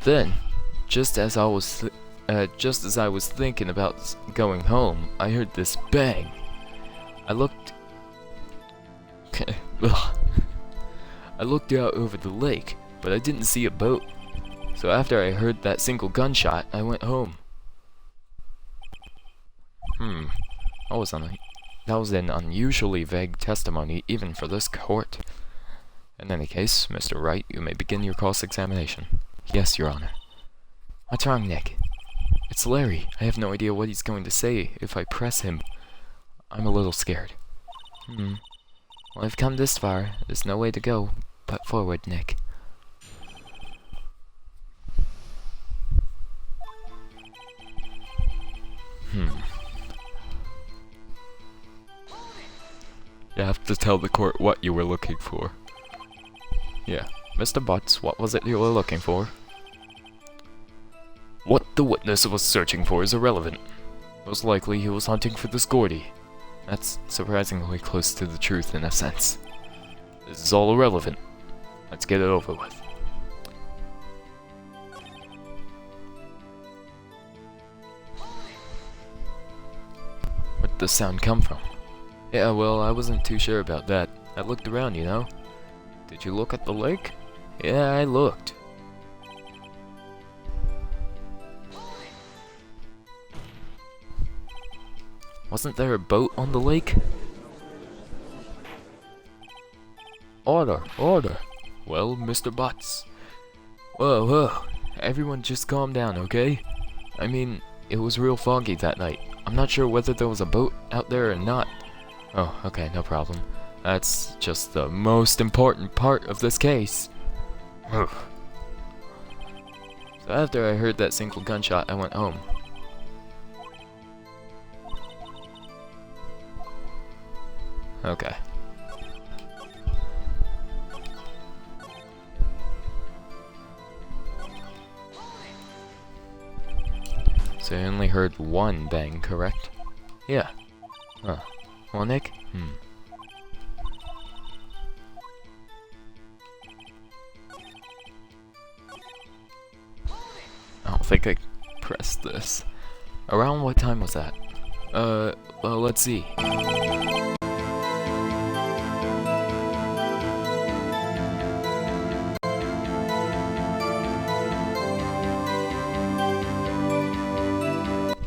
Then, just as I was thinking about going home, I heard this bang. I looked out over the lake, but I didn't see a boat. So after I heard that single gunshot, I went home. That was an unusually vague testimony, even for this court. In any case, Mr. Wright, you may begin your cross-examination. Yes, Your Honor. What's wrong, Nick? It's Larry. I have no idea what he's going to say if I press him. I'm a little scared. Well, I've come this far. There's no way to go but forward, Nick. You have to tell the court what you were looking for. Yeah. Mr. Butts, what was it you were looking for? What the witness was searching for is irrelevant. Most likely he was hunting for this Gordy. That's surprisingly close to the truth in a sense. This is all irrelevant. Let's get it over with. Where'd the sound come from? Yeah, well, I wasn't too sure about that. I looked around, you know. Did you look at the lake? Yeah, I looked. Wasn't there a boat on the lake? Order, order. Well, Mr. Butts. Whoa. Everyone just calm down, okay? I mean, it was real foggy that night. I'm not sure whether there was a boat out there or not. Oh, okay, no problem. That's just the most important part of this case. So after I heard that single gunshot, I went home. Okay. So I only heard one bang, correct? Yeah. Huh. Well, Nick? I don't think I pressed this. Around what time was that? Well, let's see.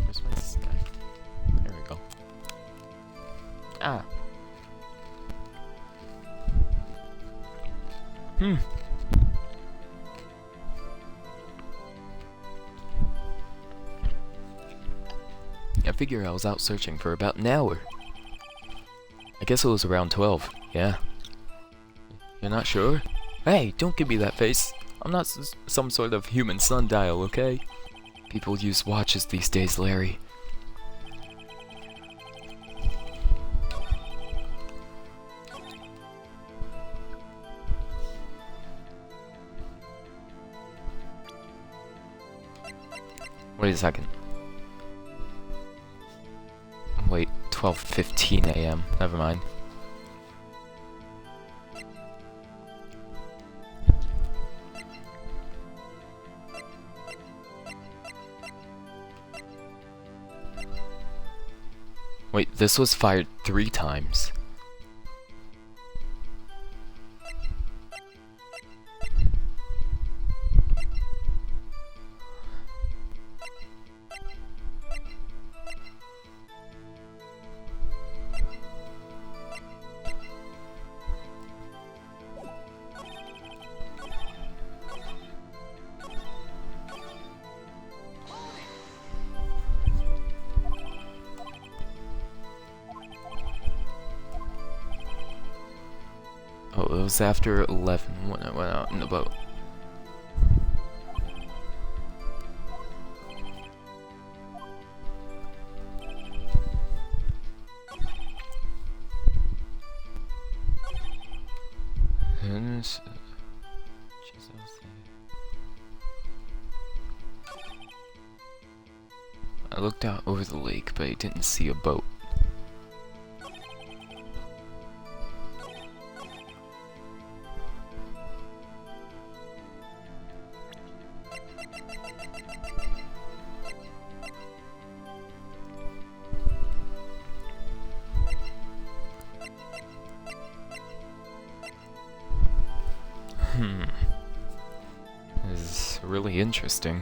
Where's my stack? There we go. Ah. figure I was out searching for about an hour. I guess it was around 12, yeah. You're not sure? Hey, don't give me that face. I'm not some sort of human sundial, okay? People use watches these days, Larry. Wait a second. Wait, 12:15 a.m. Never mind. Wait, this was fired 3 times. Oh, it was after 11 when I went out in the boat. And I looked out over the lake, but I didn't see a boat. This is really interesting.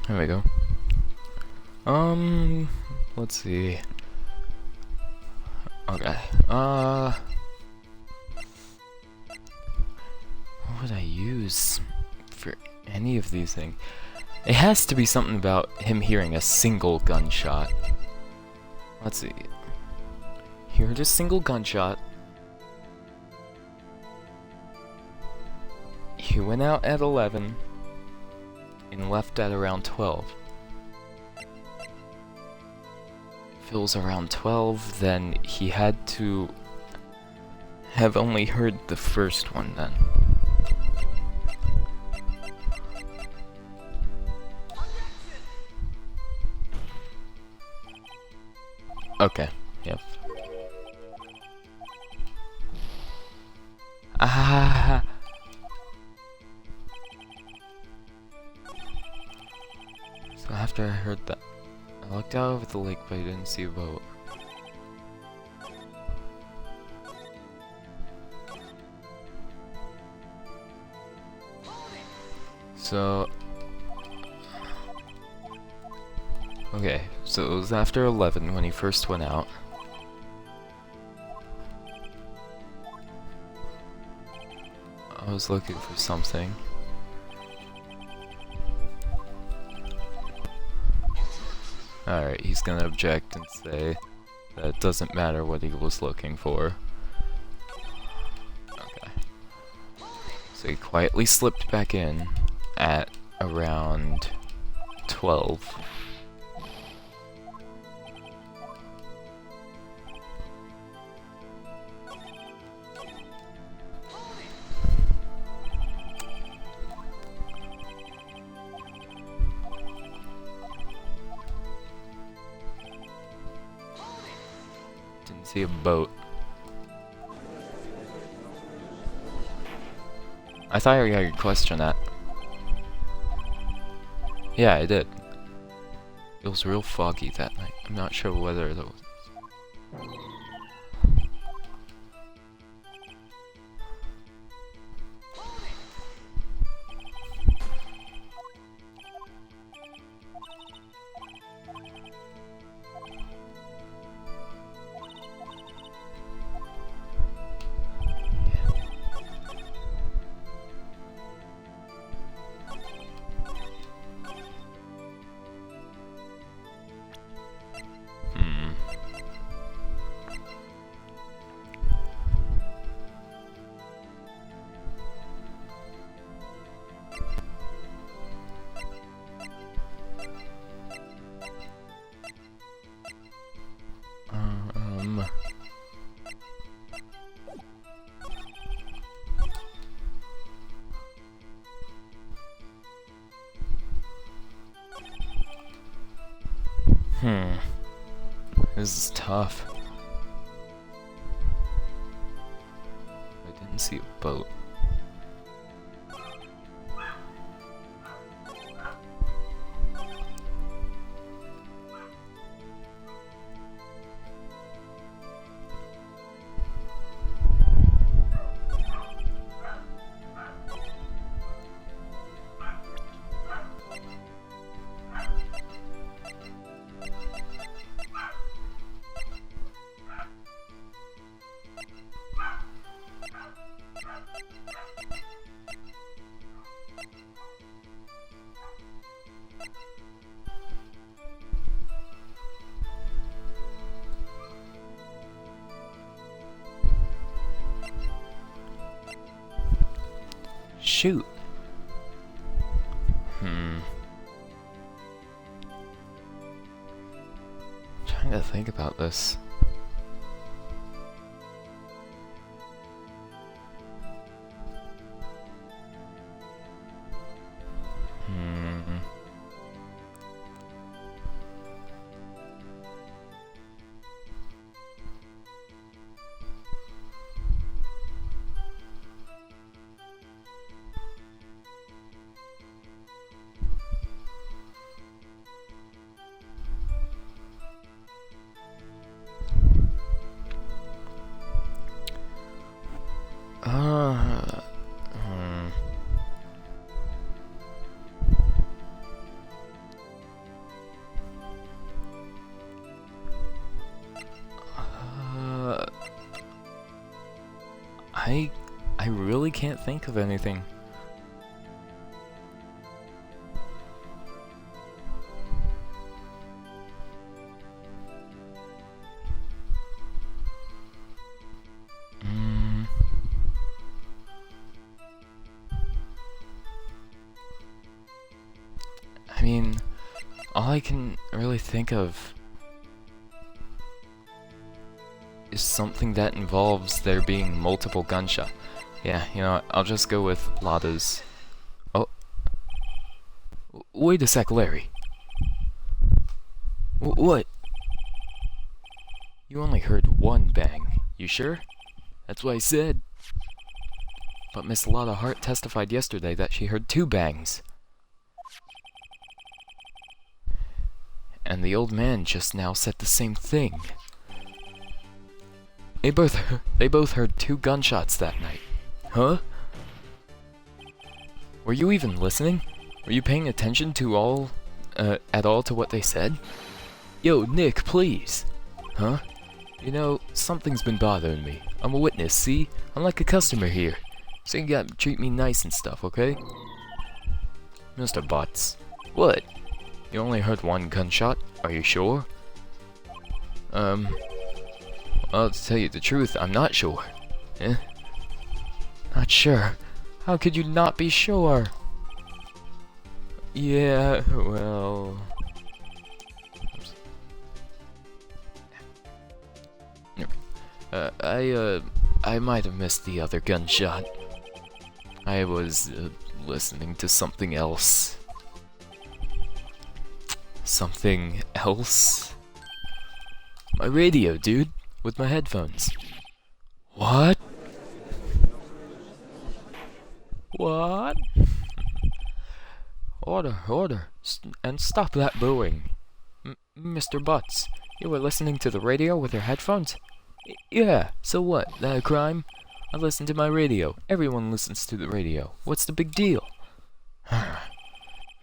There we go. Let's see. Okay. What would I use for any of these things? It has to be something about him hearing a single gunshot. Let's see. He heard a single gunshot. He went out at 11 and left at around 12. If it was around 12, then he had to have only heard the first one then. Okay, yep. Ah! So after I heard that, I looked out over the lake, but I didn't see a boat. So... okay, so it was after 11 when he first went out. I was looking for something. Alright, he's gonna object and say that it doesn't matter what he was looking for. Okay. So he quietly slipped back in at around 12. Didn't see a boat. I thought I could question that. Yeah, I did. It was real foggy that night. I'm not sure whether it was... This is tough. I didn't see a boat. Shoot. Trying to think about this. I really can't think of anything. I mean, all I can really think of is something that involves there being multiple gunshot. Yeah, you know what, I'll just go with Lada's. Oh. Wait a sec, Larry. What? You only heard one bang. You sure? That's what I said. But Miss Lada Hart testified yesterday that she heard 2 bangs. And the old man just now said the same thing. They both heard 2 gunshots that night. Huh? Were you even listening? Were you paying attention to at all to what they said? Yo, Nick, please. Huh? You know, something's been bothering me. I'm a witness, see? I'm like a customer here. So you gotta treat me nice and stuff, okay? Mr. Butts. What? You only heard 1 gunshot? Are you sure? Well, to tell you the truth, I'm not sure. Eh? Not sure? How could you not be sure? Yeah, well... I might have missed the other gunshot. I was, listening to something else. Something else? My radio, dude. with my headphones. What? What? Order, and stop that booing. Mr. Butts, you were listening to the radio with your headphones? Yeah, so what? That a crime? I listen to my radio. Everyone listens to the radio. What's the big deal?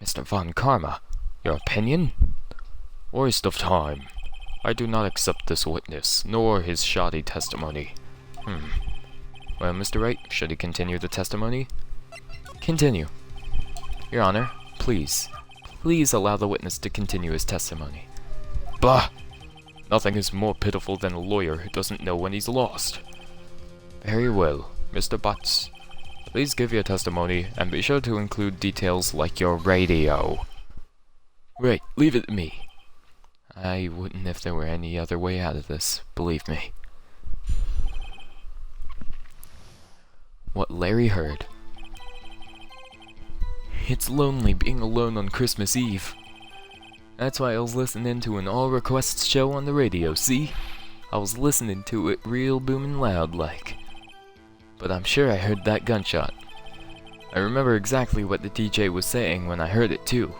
Mr. Von Karma, your opinion? Waste of time. I do not accept this witness, nor his shoddy testimony. Well, Mr. Wright, should he continue the testimony? Continue. Your Honor, please allow the witness to continue his testimony. Bah! Nothing is more pitiful than a lawyer who doesn't know when he's lost. Very well, Mr. Butts. Please give your testimony, and be sure to include details like your radio. Right, leave it to me. I wouldn't if there were any other way out of this, believe me. What Larry heard. It's lonely being alone on Christmas Eve. That's why I was listening to an all requests show on the radio, see? I was listening to it real boomin' loud like. But I'm sure I heard that gunshot. I remember exactly what the DJ was saying when I heard it too.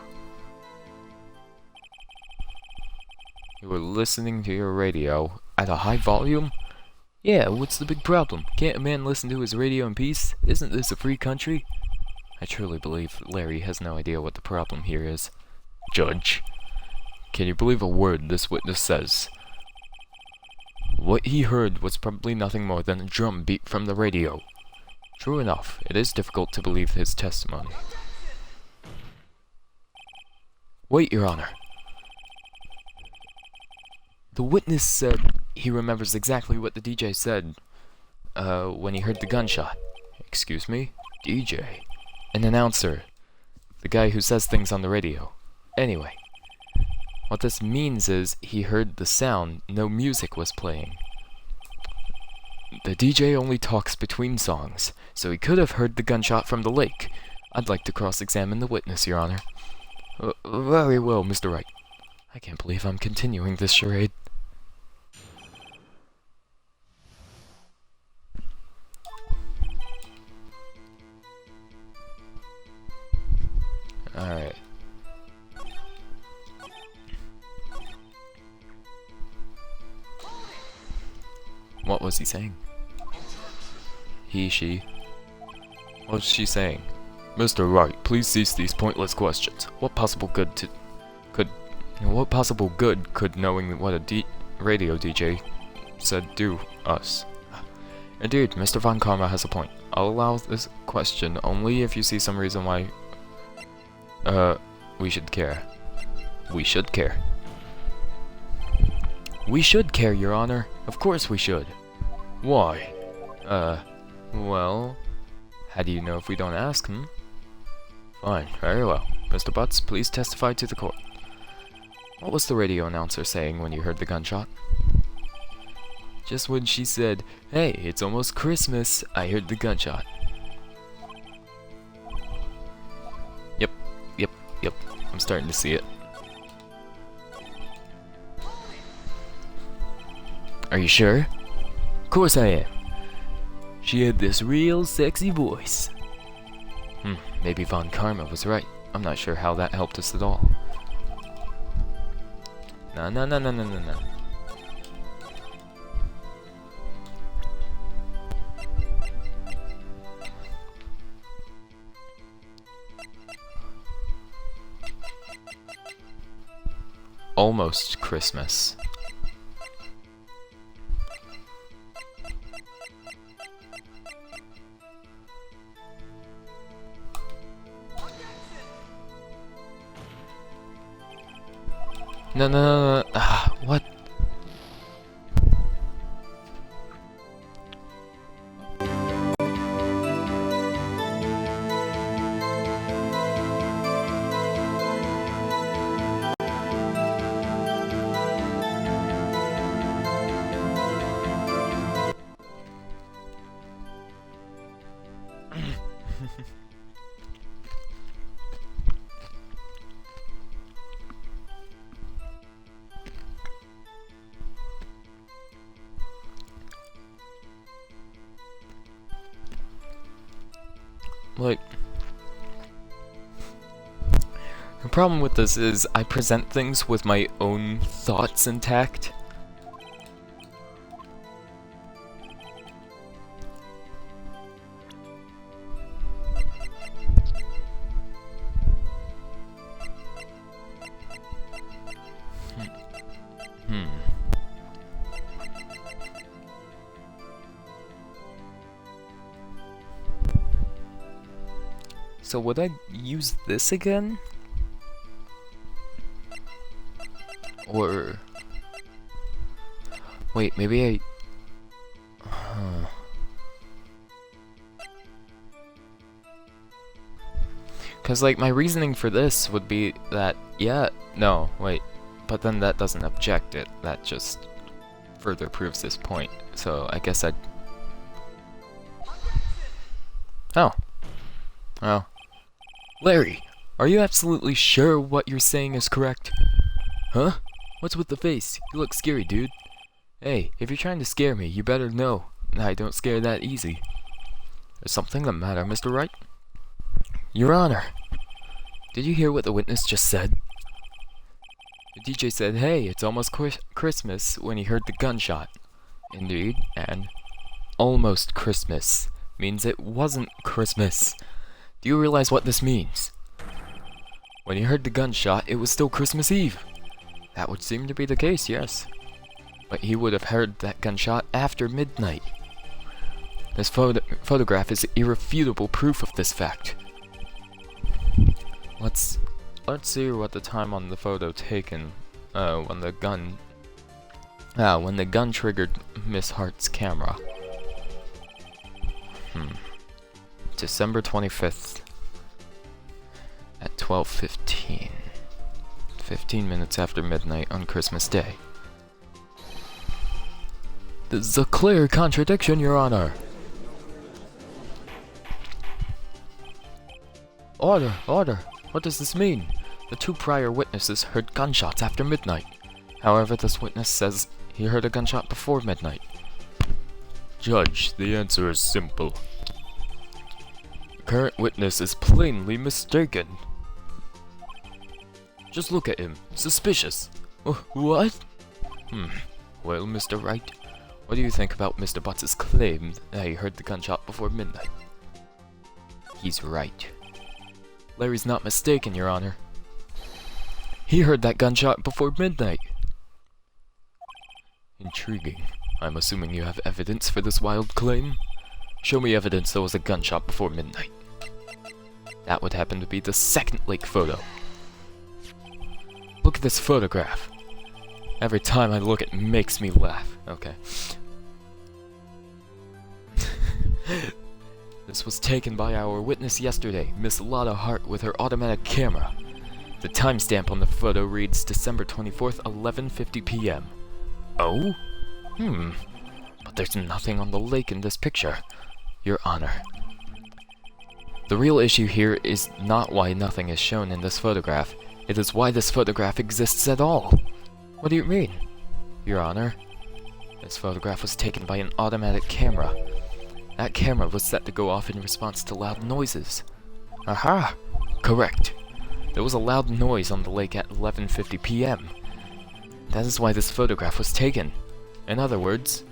You were listening to your radio at a high volume? Yeah, what's the big problem? Can't a man listen to his radio in peace? Isn't this a free country? I truly believe Larry has no idea what the problem here is. Judge, can you believe a word this witness says? What he heard was probably nothing more than a drum beat from the radio. True enough, it is difficult to believe his testimony. Wait, Your Honor. The witness said he remembers exactly what the DJ said, when he heard the gunshot. Excuse me? DJ? An announcer. The guy who says things on the radio. Anyway. What this means is he heard the sound, no music was playing. The DJ only talks between songs, so he could have heard the gunshot from the lake. I'd like to cross-examine the witness, Your Honor. Very well, Mr. Wright. I can't believe I'm continuing this charade. Alright. What was he saying? He, she. What's she saying? Mr. Wright, please cease these pointless questions. What possible good could knowing what a radio DJ said do us? Indeed, Mr. Von Karma has a point. I'll allow this question only if you see some reason why we should care. We should care. We should care, Your Honor. Of course we should. Why? Well, how do you know if we don't ask, Fine, very well. Mr. Butts, please testify to the court. What was the radio announcer saying when you heard the gunshot? Just when she said, "Hey, it's almost Christmas," I heard the gunshot. Yep, I'm starting to see it. Are you sure? Of course I am. She had this real sexy voice. Maybe Von Karma was right. I'm not sure how that helped us at all. No. Almost Christmas. No. What? problem with this is I present things with my own thoughts intact. So would I use this again? Or... wait, maybe I... Cause like my reasoning for this would be that, yeah, no, wait, but then that doesn't object it, that just further proves this point, so I guess I'd... Oh. Oh. Larry, are you absolutely sure what you're saying is correct? Huh? What's with the face? You look scary, dude. Hey, if you're trying to scare me, you better know I don't scare that easy. Is something the matter, Mr. Wright? Your Honor, did you hear what the witness just said? The DJ said, hey, it's almost Christmas when he heard the gunshot. Indeed, and almost Christmas means it wasn't Christmas. Do you realize what this means? When he heard the gunshot, it was still Christmas Eve. That would seem to be the case, yes. But he would have heard that gunshot after midnight. This photograph is irrefutable proof of this fact. Let's see what the time on the photo taken when the gun triggered Miss Hart's camera. December 25th at 12:15. 15 minutes after midnight on Christmas Day. This is a clear contradiction, Your Honor. Order, order. What does this mean? The two prior witnesses heard gunshots after midnight. However, this witness says he heard a gunshot before midnight. Judge, the answer is simple. The current witness is plainly mistaken. Just look at him. Suspicious. What? Well, Mr. Wright, what do you think about Mr. Butts' claim that he heard the gunshot before midnight? He's right. Larry's not mistaken, Your Honor. He heard that gunshot before midnight. Intriguing. I'm assuming you have evidence for this wild claim? Show me evidence there was a gunshot before midnight. That would happen to be the second lake photo. Look at this photograph. Every time I look, it makes me laugh. Okay. This was taken by our witness yesterday, Miss Lada Hart, with her automatic camera. The timestamp on the photo reads December 24th, 11:50 p.m. Oh? But there's nothing on the lake in this picture, Your Honor. The real issue here is not why nothing is shown in this photograph, it is why this photograph exists at all. What do you mean? Your Honor, this photograph was taken by an automatic camera. That camera was set to go off in response to loud noises. Aha! Correct. There was a loud noise on the lake at 11:50 p.m. That is why this photograph was taken. In other words,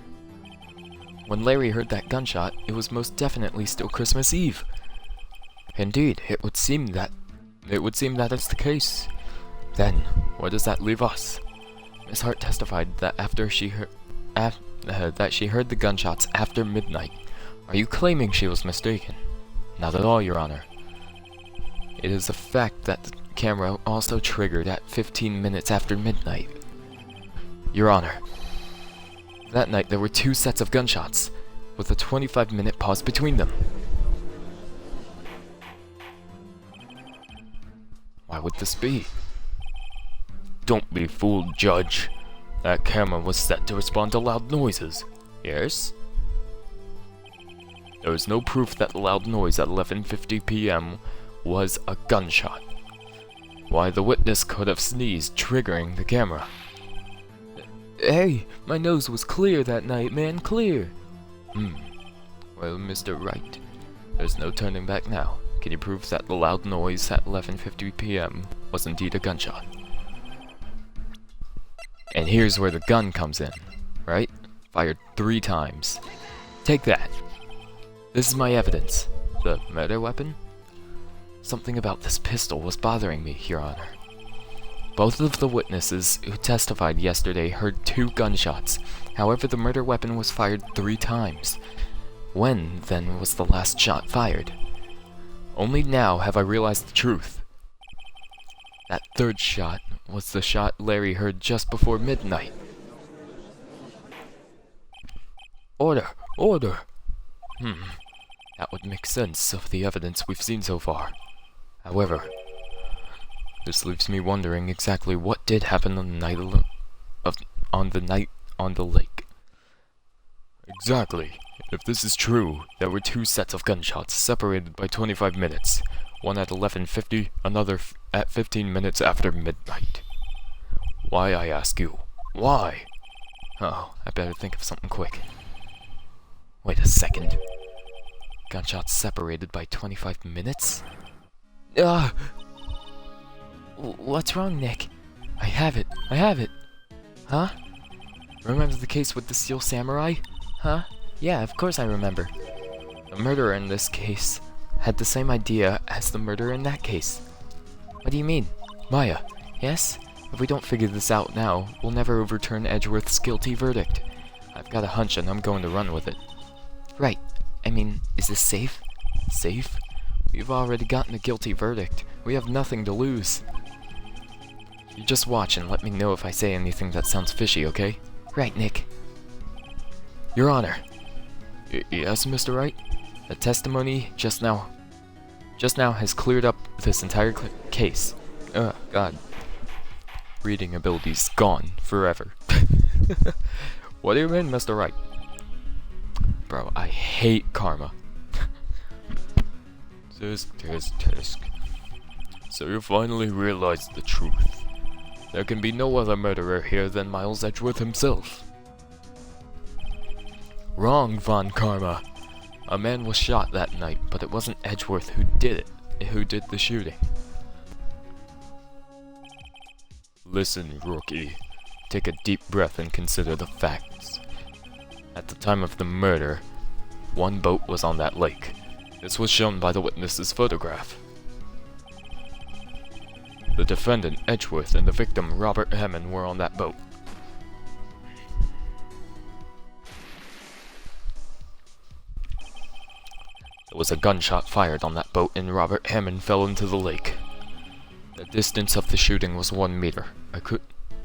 when Larry heard that gunshot, it was most definitely still Christmas Eve. Indeed, it would seem that is the case. Then, where does that leave us? Miss Hart testified that she heard the gunshots after midnight. Are you claiming she was mistaken? Not at all, Your Honor. It is a fact that the camera also triggered at 15 minutes after midnight. Your Honor, that night there were two sets of gunshots, with a 25-minute pause between them. Why would this be? Don't be fooled, Judge. That camera was set to respond to loud noises. Yes? There is no proof that the loud noise at 11:50 p.m. was a gunshot. Why, the witness could have sneezed, triggering the camera. Hey, my nose was clear that night, man, clear. Well, Mr. Wright, there's no turning back now. Can you prove that the loud noise at 11:50 p.m. was indeed a gunshot? And here's where the gun comes in, right? Fired 3 times. Take that. This is my evidence. The murder weapon? Something about this pistol was bothering me, Your Honor. Both of the witnesses who testified yesterday heard 2 gunshots. However, the murder weapon was fired 3 times. When, then, was the last shot fired? Only now have I realized the truth. That 3rd shot was the shot Larry heard just before midnight. Order! Order! That would make sense of the evidence we've seen so far. However, this leaves me wondering exactly what did happen on the night on the lake. Exactly. If this is true, there were 2 sets of gunshots separated by 25 minutes. One at 11:50, another at 15 minutes after midnight. Why, I ask you? Why? Oh, I better think of something quick. Wait a second. Gunshots separated by 25 minutes? What's wrong, Nick? I have it. Huh? Remember the case with the Steel Samurai? Huh? Yeah, of course I remember. The murderer in this case had the same idea as the murderer in that case. What do you mean? Maya, Yes? if we don't figure this out now, we'll never overturn Edgeworth's guilty verdict. I've got a hunch and I'm going to run with it. Right. I mean, is this safe? Safe? We've already gotten a guilty verdict. We have nothing to lose. You just watch and let me know if I say anything that sounds fishy, okay? Right, Nick. Your Honor. Yes, Mr. Wright? The testimony just now has cleared up this entire case. God. Reading ability's gone forever. What do you mean, Mr. Wright? Bro, I hate karma. Tisk. So you finally realized the truth. There can be no other murderer here than Miles Edgeworth himself. Wrong, Von Karma. A man was shot that night, but it wasn't Edgeworth who did the shooting. Listen, rookie. Take a deep breath and consider the facts. At the time of the murder, 1 boat was on that lake. This was shown by the witness's photograph. The defendant, Edgeworth, and the victim, Robert Hammond, were on that boat. There was a gunshot fired on that boat and Robert Hammond fell into the lake. The distance of the shooting was 1 meter.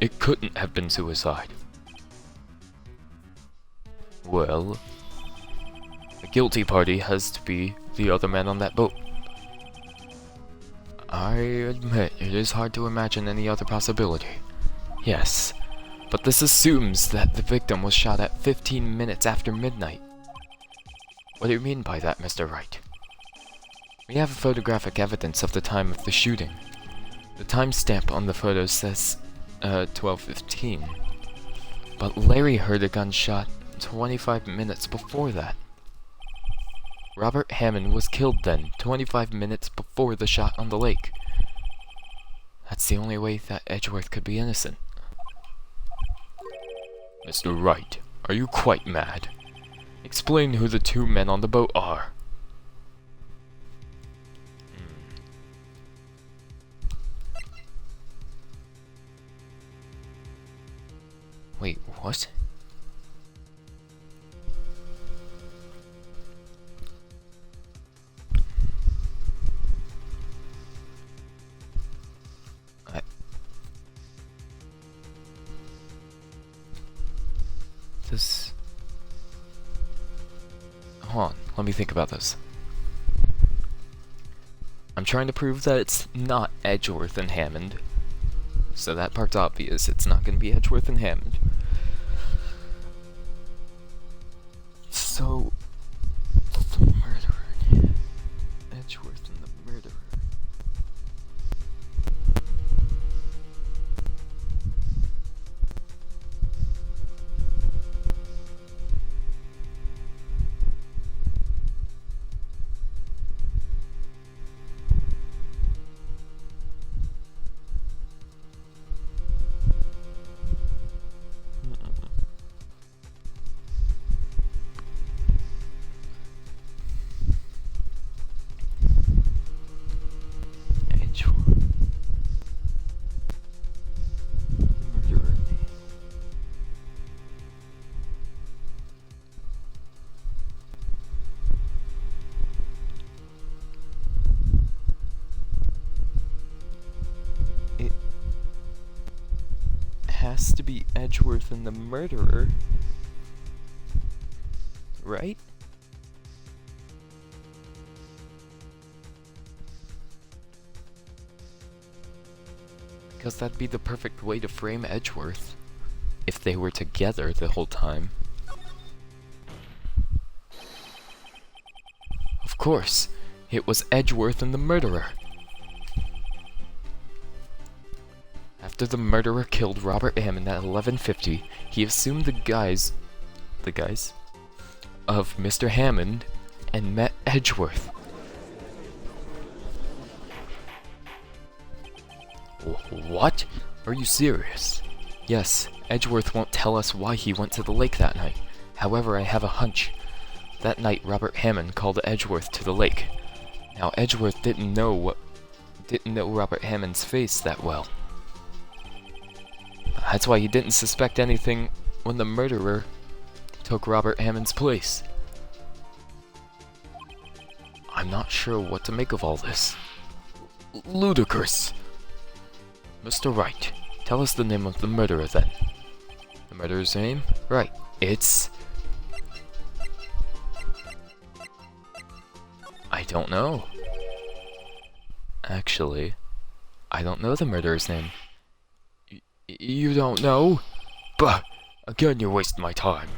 It couldn't have been suicide. Well, the guilty party has to be the other man on that boat. I admit it is hard to imagine any other possibility. Yes, but this assumes that the victim was shot at 15 minutes after midnight. What do you mean by that, Mr. Wright? We have photographic evidence of the time of the shooting. The timestamp on the photo says 12:15. But Larry heard a gunshot 25 minutes before that. Robert Hammond was killed then, 25 minutes before the shot on the lake. That's the only way that Edgeworth could be innocent. Mr. Wright, are you quite mad? Explain who the 2 men on the boat are. Wait, what? This... Hold on, let me think about this. I'm trying to prove that it's not Edgeworth and Hammond. So that part's obvious, it's not gonna be Edgeworth and Hammond. So... the murderer... Edgeworth and the murderer... to be Edgeworth and the murderer, right? Because that'd be the perfect way to frame Edgeworth, if they were together the whole time. Of course, it was Edgeworth and the murderer. After the murderer killed Robert Hammond at 11:50, he assumed the guise of Mr. Hammond and met Edgeworth. What? Are you serious? Yes, Edgeworth won't tell us why he went to the lake that night. However, I have a hunch. That night, Robert Hammond called Edgeworth to the lake. Now, Edgeworth didn't know Robert Hammond's face that well. That's why he didn't suspect anything when the murderer took Robert Hammond's place. I'm not sure what to make of all this. Ludicrous! Mr. Wright, tell us the name of the murderer then. The murderer's name? Right, it's... I don't know. Actually, I don't know the murderer's name. You don't know? Bah! Again, you're wasting my time.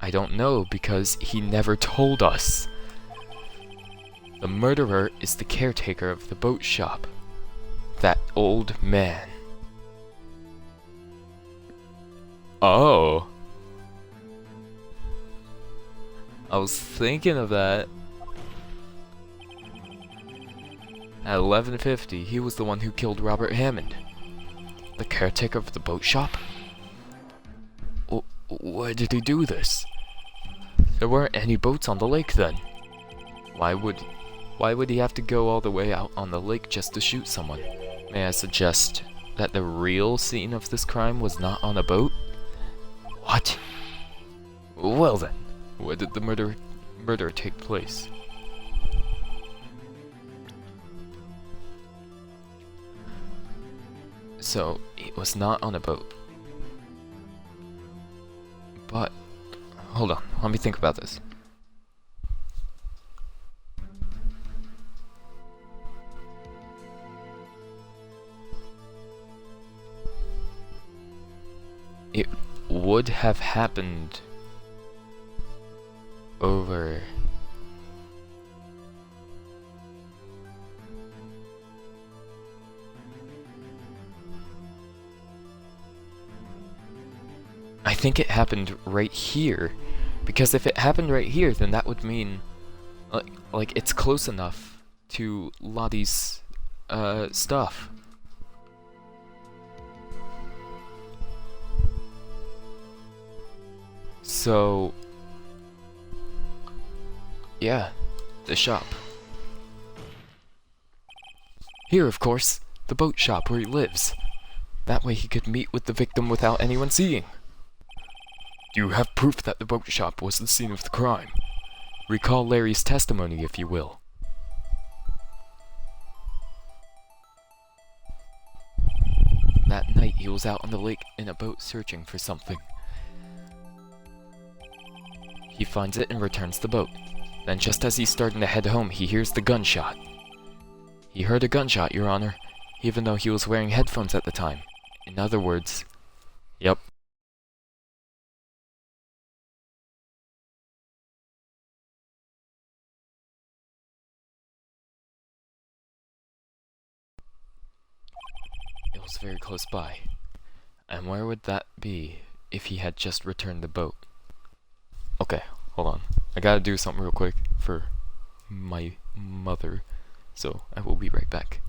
I don't know because he never told us. The murderer is the caretaker of the boat shop. That old man. Oh. I was thinking of that. At 11:50, he was the one who killed Robert Hammond. The caretaker of the boat shop? Why did he do this? There weren't any boats on the lake then. Why would he have to go all the way out on the lake just to shoot someone? May I suggest that the real scene of this crime was not on a boat? What? Well then, where did the murder take place? So, it was not on a boat. But, hold on, let me think about this. It would have happened over... I think it happened right here, because if it happened right here, then that would mean, like it's close enough to Lottie's, stuff. So, yeah, the shop. Here, of course, the boat shop where he lives. That way he could meet with the victim without anyone seeing. Do you have proof that the boat shop was the scene of the crime? Recall Larry's testimony, if you will. That night he was out on the lake in a boat searching for something. He finds it and returns the boat. Then just as he's starting to head home, he hears the gunshot. He heard a gunshot, Your Honor, even though he was wearing headphones at the time. In other words, yep. It was very close by. And where would that be if he had just returned the boat? Okay, hold on. I gotta do something real quick for my mother, so I will be right back.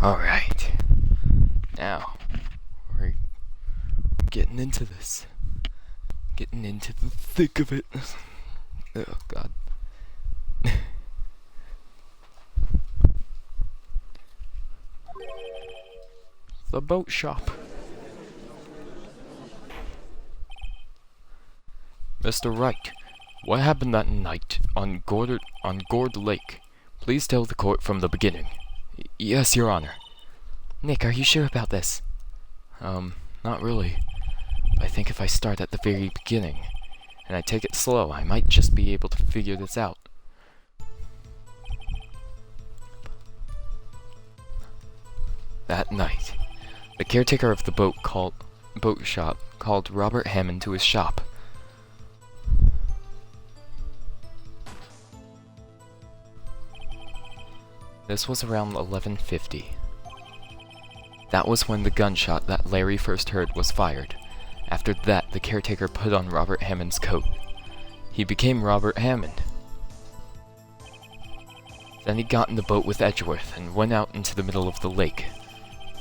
Alright. Now, we're getting into this. Getting into the thick of it. Oh, God. The boat shop. Mr. Wright, what happened that night on Gourd Lake? Please tell the court from the beginning. Yes, Your Honor. Nick, are you sure about this? Not really. I think if I start at the very beginning, and I take it slow, I might just be able to figure this out. That night, the caretaker of the boat shop called Robert Hammond to his shop. This was around 11:50. That was when the gunshot that Larry first heard was fired. After that, the caretaker put on Robert Hammond's coat. He became Robert Hammond. Then he got in the boat with Edgeworth and went out into the middle of the lake.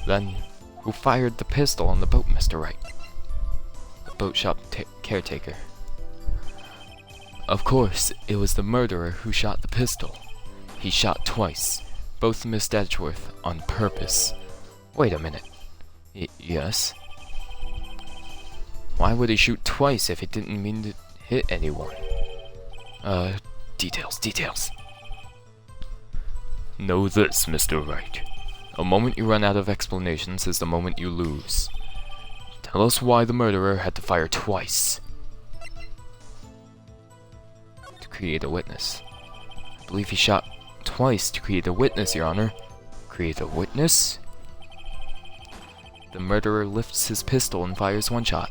Then, who fired the pistol on the boat, Mr. Wright? The boat shop caretaker. Of course, it was the murderer who shot the pistol. He shot twice. Both missed Edgeworth on purpose. Wait a minute. Yes? Why would he shoot twice if he didn't mean to hit anyone? Details. Know this, Mr. Wright. A moment you run out of explanations is the moment you lose. Tell us why the murderer had to fire twice. To create a witness. I believe he shot twice to create a witness, Your Honor. Create a witness? The murderer lifts his pistol and fires one shot.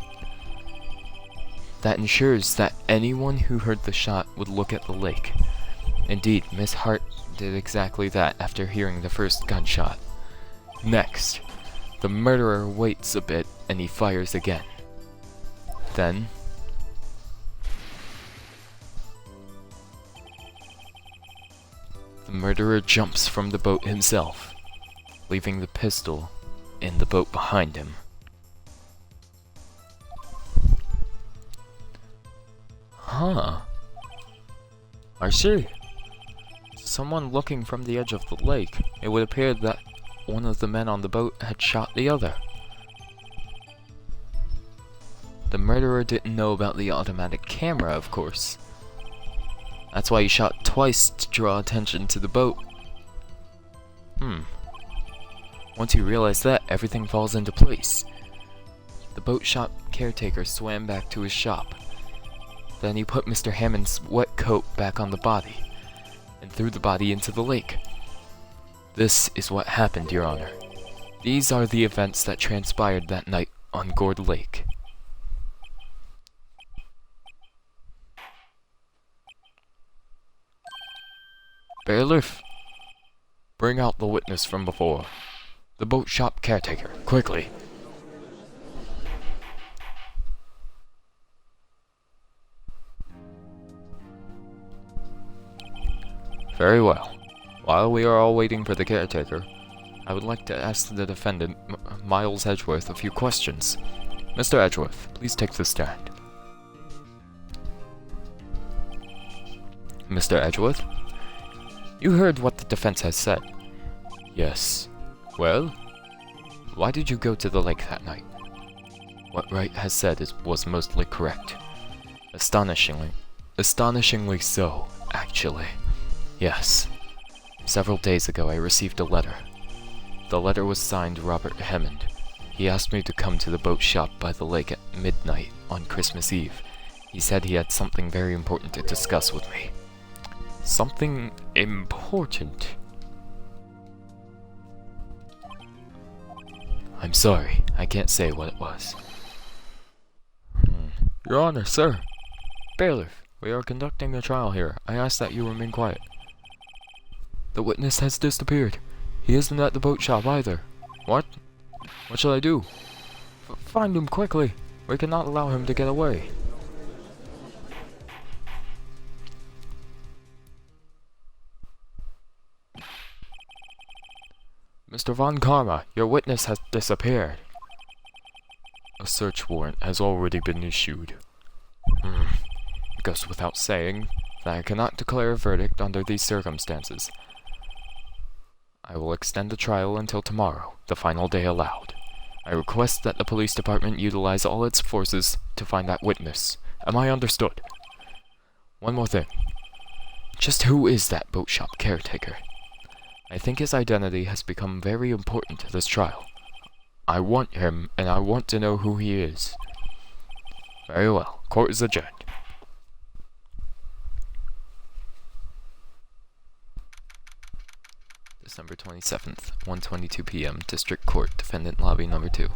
That ensures that anyone who heard the shot would look at the lake. Indeed, Miss Hart did exactly that after hearing the first gunshot. Next, the murderer waits a bit and he fires again. Then, the murderer jumps from the boat himself, leaving the pistol in the boat behind him. Huh. I see. Someone looking from the edge of the lake. It would appear that one of the men on the boat had shot the other. The murderer didn't know about the automatic camera, of course. That's why he shot twice to draw attention to the boat. Once you realize that, everything falls into place. The boat shop caretaker swam back to his shop. Then he put Mr. Hammond's wet coat back on the body, and threw the body into the lake. This is what happened, Your Honor. These are the events that transpired that night on Gourd Lake. Bailiff, bring out the witness from before. The boat shop caretaker, quickly. Very well. While we are all waiting for the caretaker, I would like to ask the defendant, Miles Edgeworth, a few questions. Mr. Edgeworth, please take the stand. Mr. Edgeworth? You heard what the defense has said. Yes. Well? Why did you go to the lake that night? What Wright has said was mostly correct. Astonishingly so, actually. Yes. Several days ago I received a letter. The letter was signed Robert Hammond. He asked me to come to the boat shop by the lake at midnight on Christmas Eve. He said he had something very important to discuss with me. Something important? I'm sorry, I can't say what it was. Your Honor, sir. Bailiff, we are conducting a trial here. I ask that you remain quiet. The witness has disappeared. He isn't at the boat shop either. What? What shall I do? Find him quickly. We cannot allow him to get away. Mr. Von Karma, your witness has disappeared. A search warrant has already been issued. It goes without saying that I cannot declare a verdict under these circumstances. I will extend the trial until tomorrow, the final day allowed. I request that the police department utilize all its forces to find that witness. Am I understood? One more thing. Just who is that boat shop caretaker? I think his identity has become very important to this trial. I want him, and I want to know who he is. Very well. Court is adjourned. December 27th, 1:22 p.m. District Court, Defendant Lobby Number 2.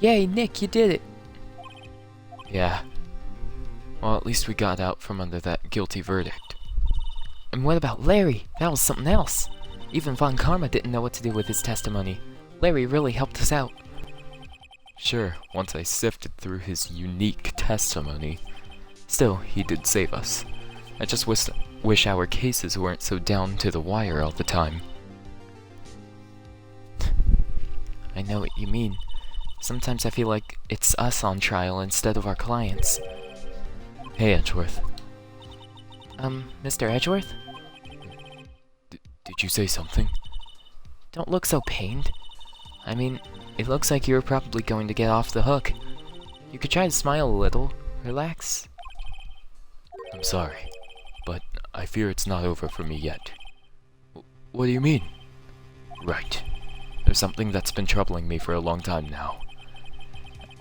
Yay, Nick, you did it! Yeah. Well, at least we got out from under that guilty verdict. And what about Larry? That was something else. Even Von Karma didn't know what to do with his testimony. Larry really helped us out. Sure, once I sifted through his unique testimony. Still, he did save us. I just wish our cases weren't so down to the wire all the time. I know what you mean. Sometimes I feel like it's us on trial instead of our clients. Hey, Edgeworth. Mr. Edgeworth? Did you say something? Don't look so pained. I mean, it looks like you're probably going to get off the hook. You could try to smile a little. Relax. I'm sorry, but I fear it's not over for me yet. What do you mean? Right. There's something that's been troubling me for a long time now.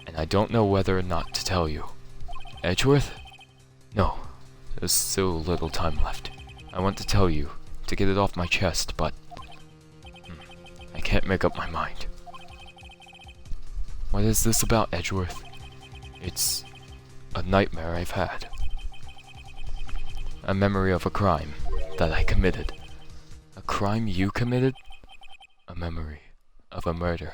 And I don't know whether or not to tell you. Edgeworth? No. There's so little time left. I want to tell you, to get it off my chest, but I can't make up my mind. What is this about, Edgeworth? It's a nightmare I've had. A memory of a crime that I committed. A crime you committed? A memory of a murder.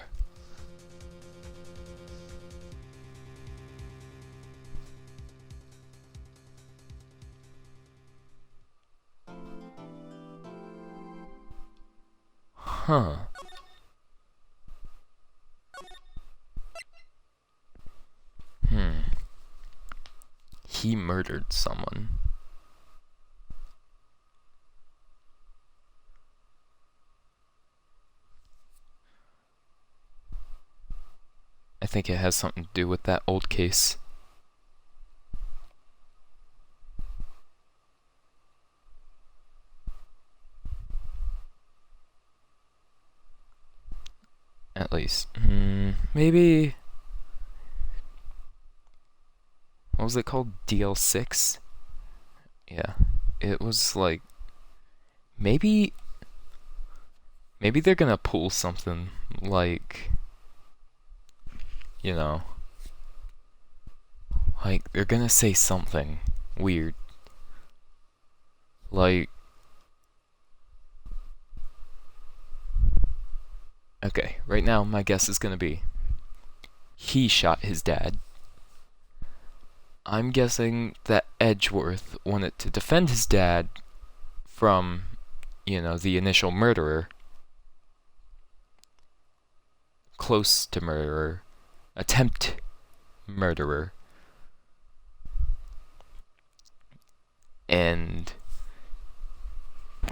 Huh. He murdered someone. I think it has something to do with that old case. At least. Maybe... What was it called? DL-6? Yeah. It was like... Maybe they're gonna pull something like... You know... Like, they're gonna say something weird. Like... Okay, right now my guess is gonna be... He shot his dad. I'm guessing that Edgeworth wanted to defend his dad from, you know, the initial murderer. Close to murderer. Attempt murderer. And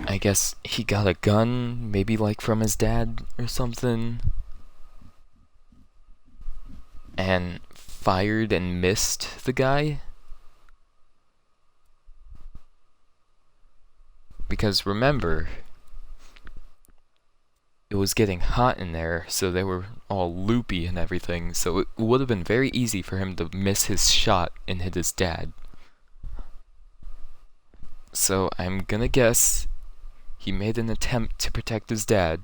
I guess he got a gun, maybe like from his dad or something, and fired and missed the guy. Because remember, it was getting hot in there, so they were all loopy and everything, so it would have been very easy for him to miss his shot and hit his dad. So I'm gonna guess he made an attempt to protect his dad,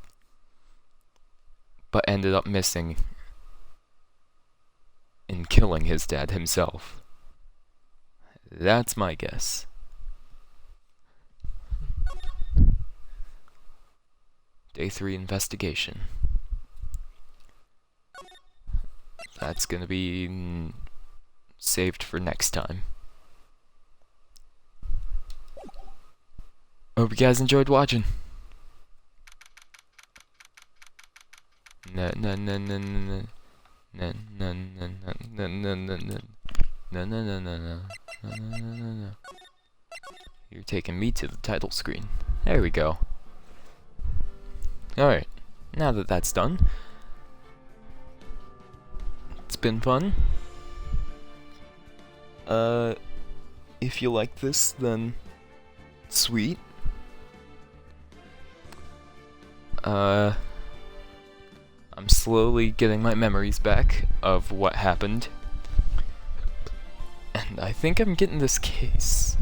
but ended up missing and killing his dad himself. That's my guess. Day 3 investigation. That's gonna be saved for next time. Hope you guys enjoyed watching. na na na na na na na na na na na na. No, no, no, no, no, no, no, no, no, no. You're taking me to the title screen. There we go. Alright, now that that's done, it's been fun. If you like this, then sweet. I'm slowly getting my memories back of what happened. And I think I'm getting this case.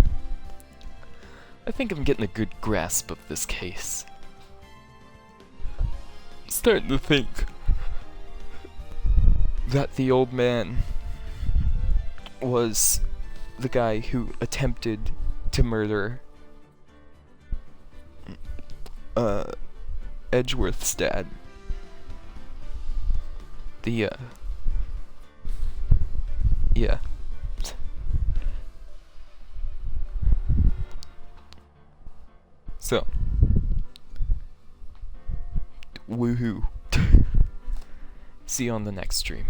I think I'm getting a good grasp of this case. I'm starting to think that the old man was the guy who attempted to murder Edgeworth's dad. Yeah. So, woohoo. See you on the next stream.